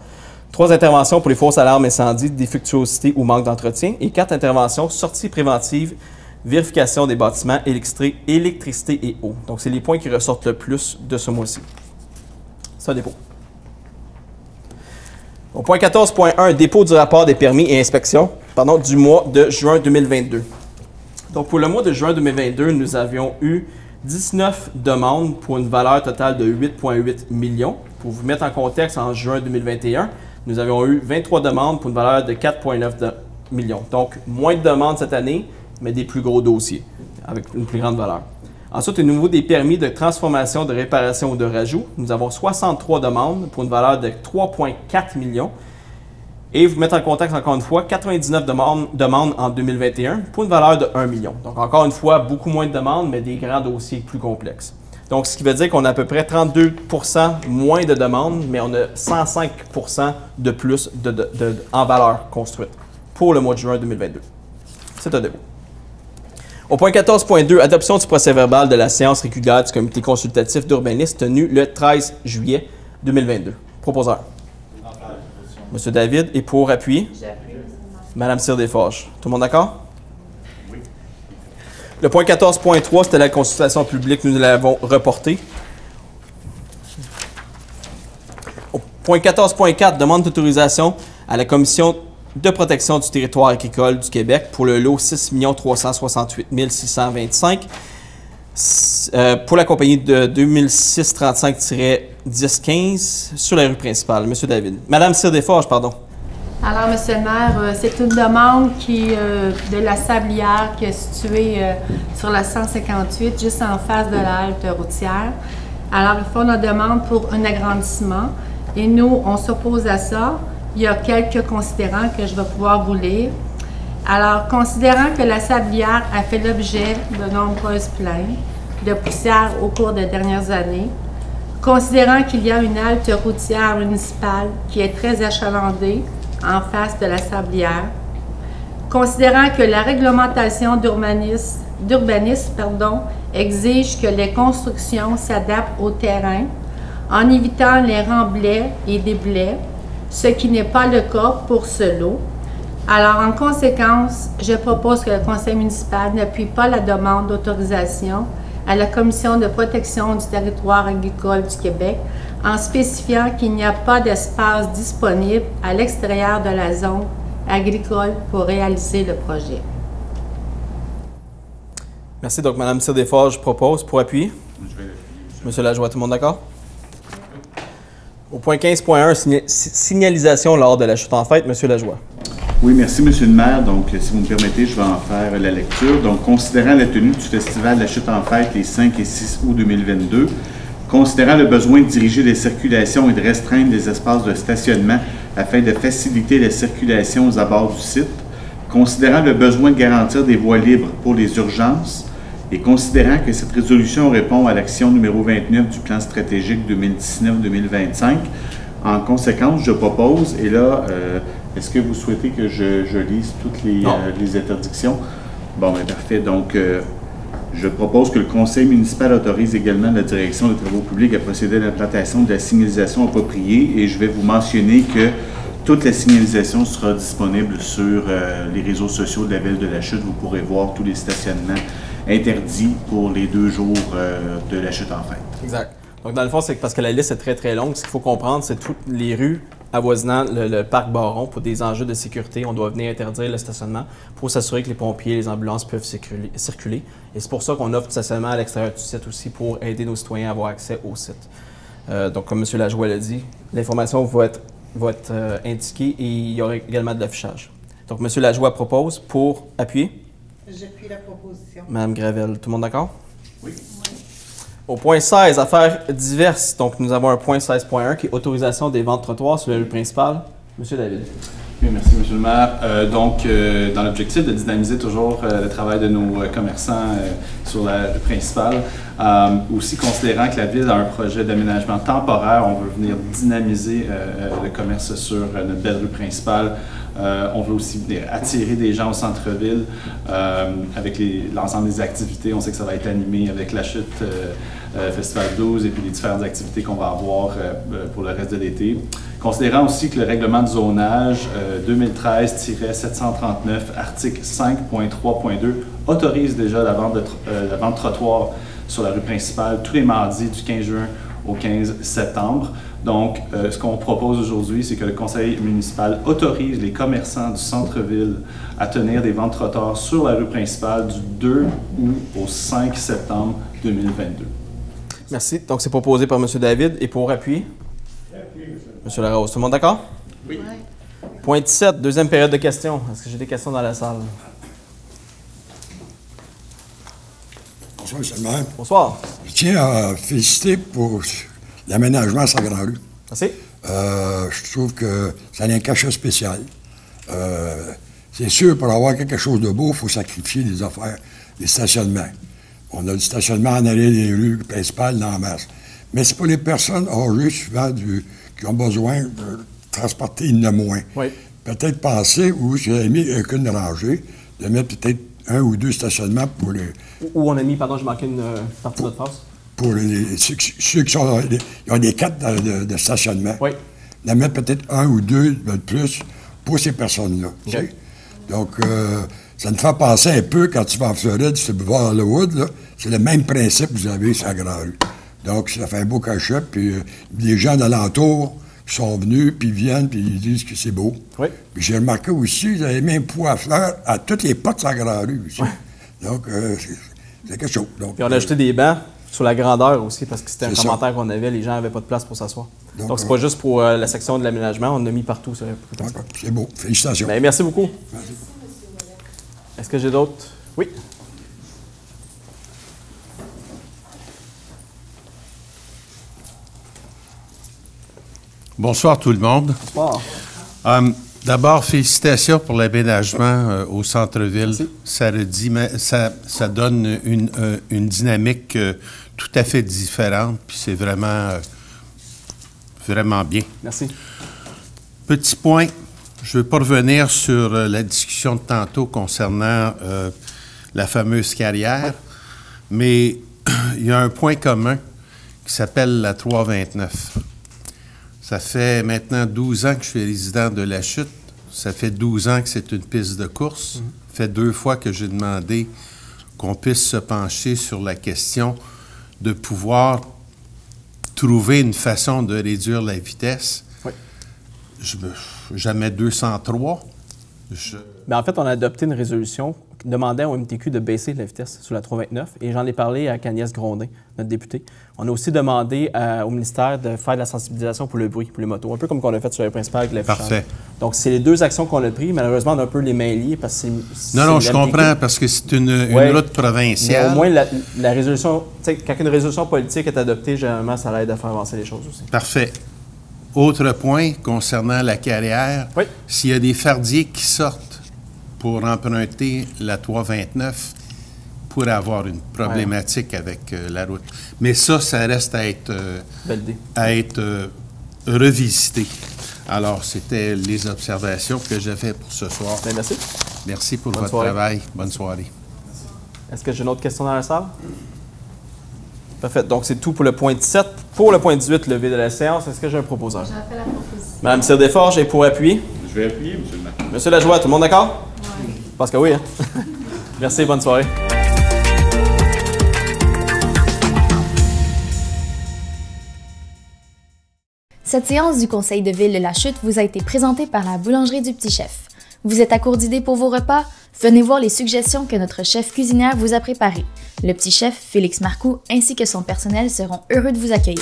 3 interventions pour les fausses alarmes incendies, défectuosité ou manque d'entretien. Et 4 interventions, sorties préventives, vérification des bâtiments, électricité et eau. Donc, c'est les points qui ressortent le plus de ce mois-ci. C'est un dépôt. Au point 14.1, dépôt du rapport des permis et inspections du mois de juin 2022. Donc, pour le mois de juin 2022, nous avions eu 19 demandes pour une valeur totale de 8,8 millions. Pour vous mettre en contexte, en juin 2021, nous avions eu 23 demandes pour une valeur de 4,9 millions. Donc, moins de demandes cette année, mais des plus gros dossiers avec une plus grande valeur. Ensuite, au niveau des permis de transformation, de réparation ou de rajout, nous avons 63 demandes pour une valeur de 3,4 millions. Et vous mettez en contexte encore une fois, 99 demandes en 2021 pour une valeur de 1 million. Donc encore une fois, beaucoup moins de demandes, mais des grands dossiers plus complexes. Donc ce qui veut dire qu'on a à peu près 32 % moins de demandes, mais on a 105 % de plus en valeur construite pour le mois de juin 2022. C'est un début. Au point 14.2, adoption du procès-verbal de la séance régulière du comité consultatif d'urbanisme tenue le 13 juillet 2022. Proposeur. Monsieur David est pour appuyer. Madame Cyr-Desforges. Tout le monde d'accord? Oui. Le point 14.3, c'était la consultation publique. Nous l'avons reporté. Au point 14.4, demande d'autorisation à la Commission de protection du territoire agricole du Québec pour le lot 6 368 625 pour la compagnie de 2006-35-1015 sur la rue principale. Monsieur David. Madame Cyr-Desforges, pardon. Alors, Monsieur le maire, c'est une demande de la Sablière qui est située sur la 158, juste en face de la halte routière. Alors, ils font notre demande pour un agrandissement et nous, on s'oppose à ça. Il y a quelques considérants que je vais pouvoir vous lire. Alors, considérant que la Sablière a fait l'objet de nombreuses plaintes de poussière au cours des dernières années, considérant qu'il y a une halte routière municipale qui est très achalandée en face de la Sablière, considérant que la réglementation d'urbanisme exige que les constructions s'adaptent au terrain en évitant les remblais et déblais, ce qui n'est pas le cas pour ce lot. Alors, en conséquence, je propose que le conseil municipal n'appuie pas la demande d'autorisation à la Commission de protection du territoire agricole du Québec en spécifiant qu'il n'y a pas d'espace disponible à l'extérieur de la zone agricole pour réaliser le projet. Merci. Donc, Mme Tire-des-Forges propose pour appui. Monsieur Lajoie, tout le monde d'accord? Au point 15.1, signalisation lors de la chute en fête. Monsieur Lajoie. Oui, merci, Monsieur le maire. Donc, si vous me permettez, je vais en faire la lecture. Donc, considérant la tenue du Festival de la chute en fête les 5 et 6 août 2022, considérant le besoin de diriger les circulations et de restreindre les espaces de stationnement afin de faciliter la circulation aux abords du site, considérant le besoin de garantir des voies libres pour les urgences et considérant que cette résolution répond à l'action numéro 29 du plan stratégique 2019-2025, en conséquence, je propose, et là, est-ce que vous souhaitez que je lise toutes les interdictions? Bon, bien, parfait. Donc, je propose que le conseil municipal autorise également la direction des travaux publics à procéder à l'implantation de la signalisation appropriée et je vais vous mentionner que toute la signalisation sera disponible sur les réseaux sociaux de la Ville de la Chute. Vous pourrez voir tous les stationnements interdits pour les 2 jours de la chute en fête. Exact. Donc, dans le fond, c'est parce que la liste est très, très longue. Ce qu'il faut comprendre, c'est toutes les rues avoisinant le parc Baron pour des enjeux de sécurité. On doit venir interdire le stationnement pour s'assurer que les pompiers et les ambulances peuvent circuler. Et c'est pour ça qu'on offre du stationnement à l'extérieur du site aussi pour aider nos citoyens à avoir accès au site. Donc, comme M. Lajoie l'a dit, l'information va être indiquée et il y aura également de l'affichage. Donc, M. Lajoie propose pour appuyer. J'appuie la proposition. Mme Gravel, tout le monde d'accord? Oui. Au point 16, affaires diverses. Donc, nous avons un point 16.1 qui est autorisation des ventes trottoirs sur la rue principale. Monsieur David. Oui, merci, Monsieur le maire. Dans l'objectif de dynamiser toujours le travail de nos commerçants sur la rue principale, aussi considérant que la Ville a un projet d'aménagement temporaire, on veut venir dynamiser le commerce sur notre belle rue principale. On veut aussi venir attirer des gens au centre-ville avec l'ensemble des activités. On sait que ça va être animé avec la chute Festival 12 et puis les différentes activités qu'on va avoir pour le reste de l'été. Considérant aussi que le règlement de zonage 2013-739, article 5.3.2, autorise déjà la vente de trottoirs sur la rue principale tous les mardis du 15 juin au 15 septembre. Donc, ce qu'on propose aujourd'hui, c'est que le conseil municipal autorise les commerçants du centre-ville à tenir des ventes trottoirs sur la rue principale du 2 août au 5 septembre 2022. Merci. Donc, c'est proposé par M. David. Et pour appui? M. Larose. Tout le monde d'accord? Oui. Point 17, deuxième période de questions. Est-ce que j'ai des questions dans la salle? Bonsoir, M. le maire. Bonsoir. Je tiens à féliciter pour l'aménagement à sa grande rue. Merci. Je trouve que ça a un cachet spécial. C'est sûr, pour avoir quelque chose de beau, il faut sacrifier des affaires, des stationnements. On a du stationnement en allée des rues principales dans la masse. Mais c'est pour les personnes âgées, souvent, qui ont besoin de transporter une de moins. Oui. Peut-être penser, où j'ai mis qu'une rangée, de mettre peut-être 1 ou 2 stationnements pour les... Où on a mis, pardon, je manquais une partie de votre phrase. Pour ceux qui ont des cartes de stationnement. Oui. De mettre peut-être 1 ou 2 de plus pour ces personnes-là. Okay. Donc, ça nous fait penser un peu, quand tu vas en Floride, sur le boulevard Hollywood, c'est le même principe que vous avez sur la grande rue. Donc, ça fait un beau cachet, puis des gens d'alentour qui sont venus, puis viennent, puis ils disent que c'est beau. Oui. Puis j'ai remarqué aussi, vous avez mis un pot à fleurs à toutes les portes de la grande rue aussi. Oui. Donc, c'est quelque chose. Donc, puis on a ajouté des bancs sur la grandeur aussi, parce que c'était un commentaire qu'on avait, les gens n'avaient pas de place pour s'asseoir. Donc, c'est pas juste pour la section de l'aménagement, on a mis partout. C'est beau. Félicitations. Bien, merci beaucoup. Merci. Est-ce que j'ai d'autres? Oui. Bonsoir tout le monde. Bonsoir. D'abord, félicitations pour l'aménagement au centre-ville. Ça donne une dynamique tout à fait différente, puis c'est vraiment bien. Merci. Petit point, je ne veux pas revenir sur la discussion de tantôt concernant la fameuse carrière, mais il y a un point commun qui s'appelle la 329. Ça fait maintenant 12 ans que je suis résident de La Chute. Ça fait 12 ans que c'est une piste de course. Ça fait 2 fois que j'ai demandé qu'on puisse se pencher sur la question de pouvoir trouver une façon de réduire la vitesse. Oui. Jamais 203, Ben, en fait, on a adopté une résolution demandant au MTQ de baisser la vitesse sur la 329 et j'en ai parlé à Agnès Grondin, notre députée. On a aussi demandé au ministère de faire de la sensibilisation pour le bruit, pour les motos, un peu comme qu'on a fait sur les principales avec l'affichage. Parfait. Donc, c'est les deux actions qu'on a prises. Malheureusement, on a un peu les mains liées parce que c'est Non, je comprends, parce que c'est une route provinciale. Mais au moins, la résolution, quand une résolution politique est adoptée, généralement, ça l'aide à faire avancer les choses aussi. Parfait. Autre point concernant la carrière, s'il y a des fardiers qui sortent pour emprunter la 329, pourrait avoir une problématique avec la route. Mais ça reste à être revisité. Alors, c'était les observations que j'avais pour ce soir. Bien, merci. Merci pour votre travail. Bonne soirée. Est-ce que j'ai une autre question dans la salle? Parfait. Donc, c'est tout pour le point 17. Pour le point 18, levé de la séance, est-ce que j'ai un proposeur? J'en fais la proposition. Madame Cyr-Desforges, est pour appuyer? Je vais appuyer, M. le maire. Monsieur Lajoie, tout le monde d'accord? Oui. Je pense que oui. Hein? Merci, bonne soirée. Cette séance du Conseil de ville de la Chute vous a été présentée par la Boulangerie du Petit Chef. Vous êtes à court d'idées pour vos repas? Venez voir les suggestions que notre chef cuisinière vous a préparées. Le Petit Chef, Félix Marcoux, ainsi que son personnel seront heureux de vous accueillir.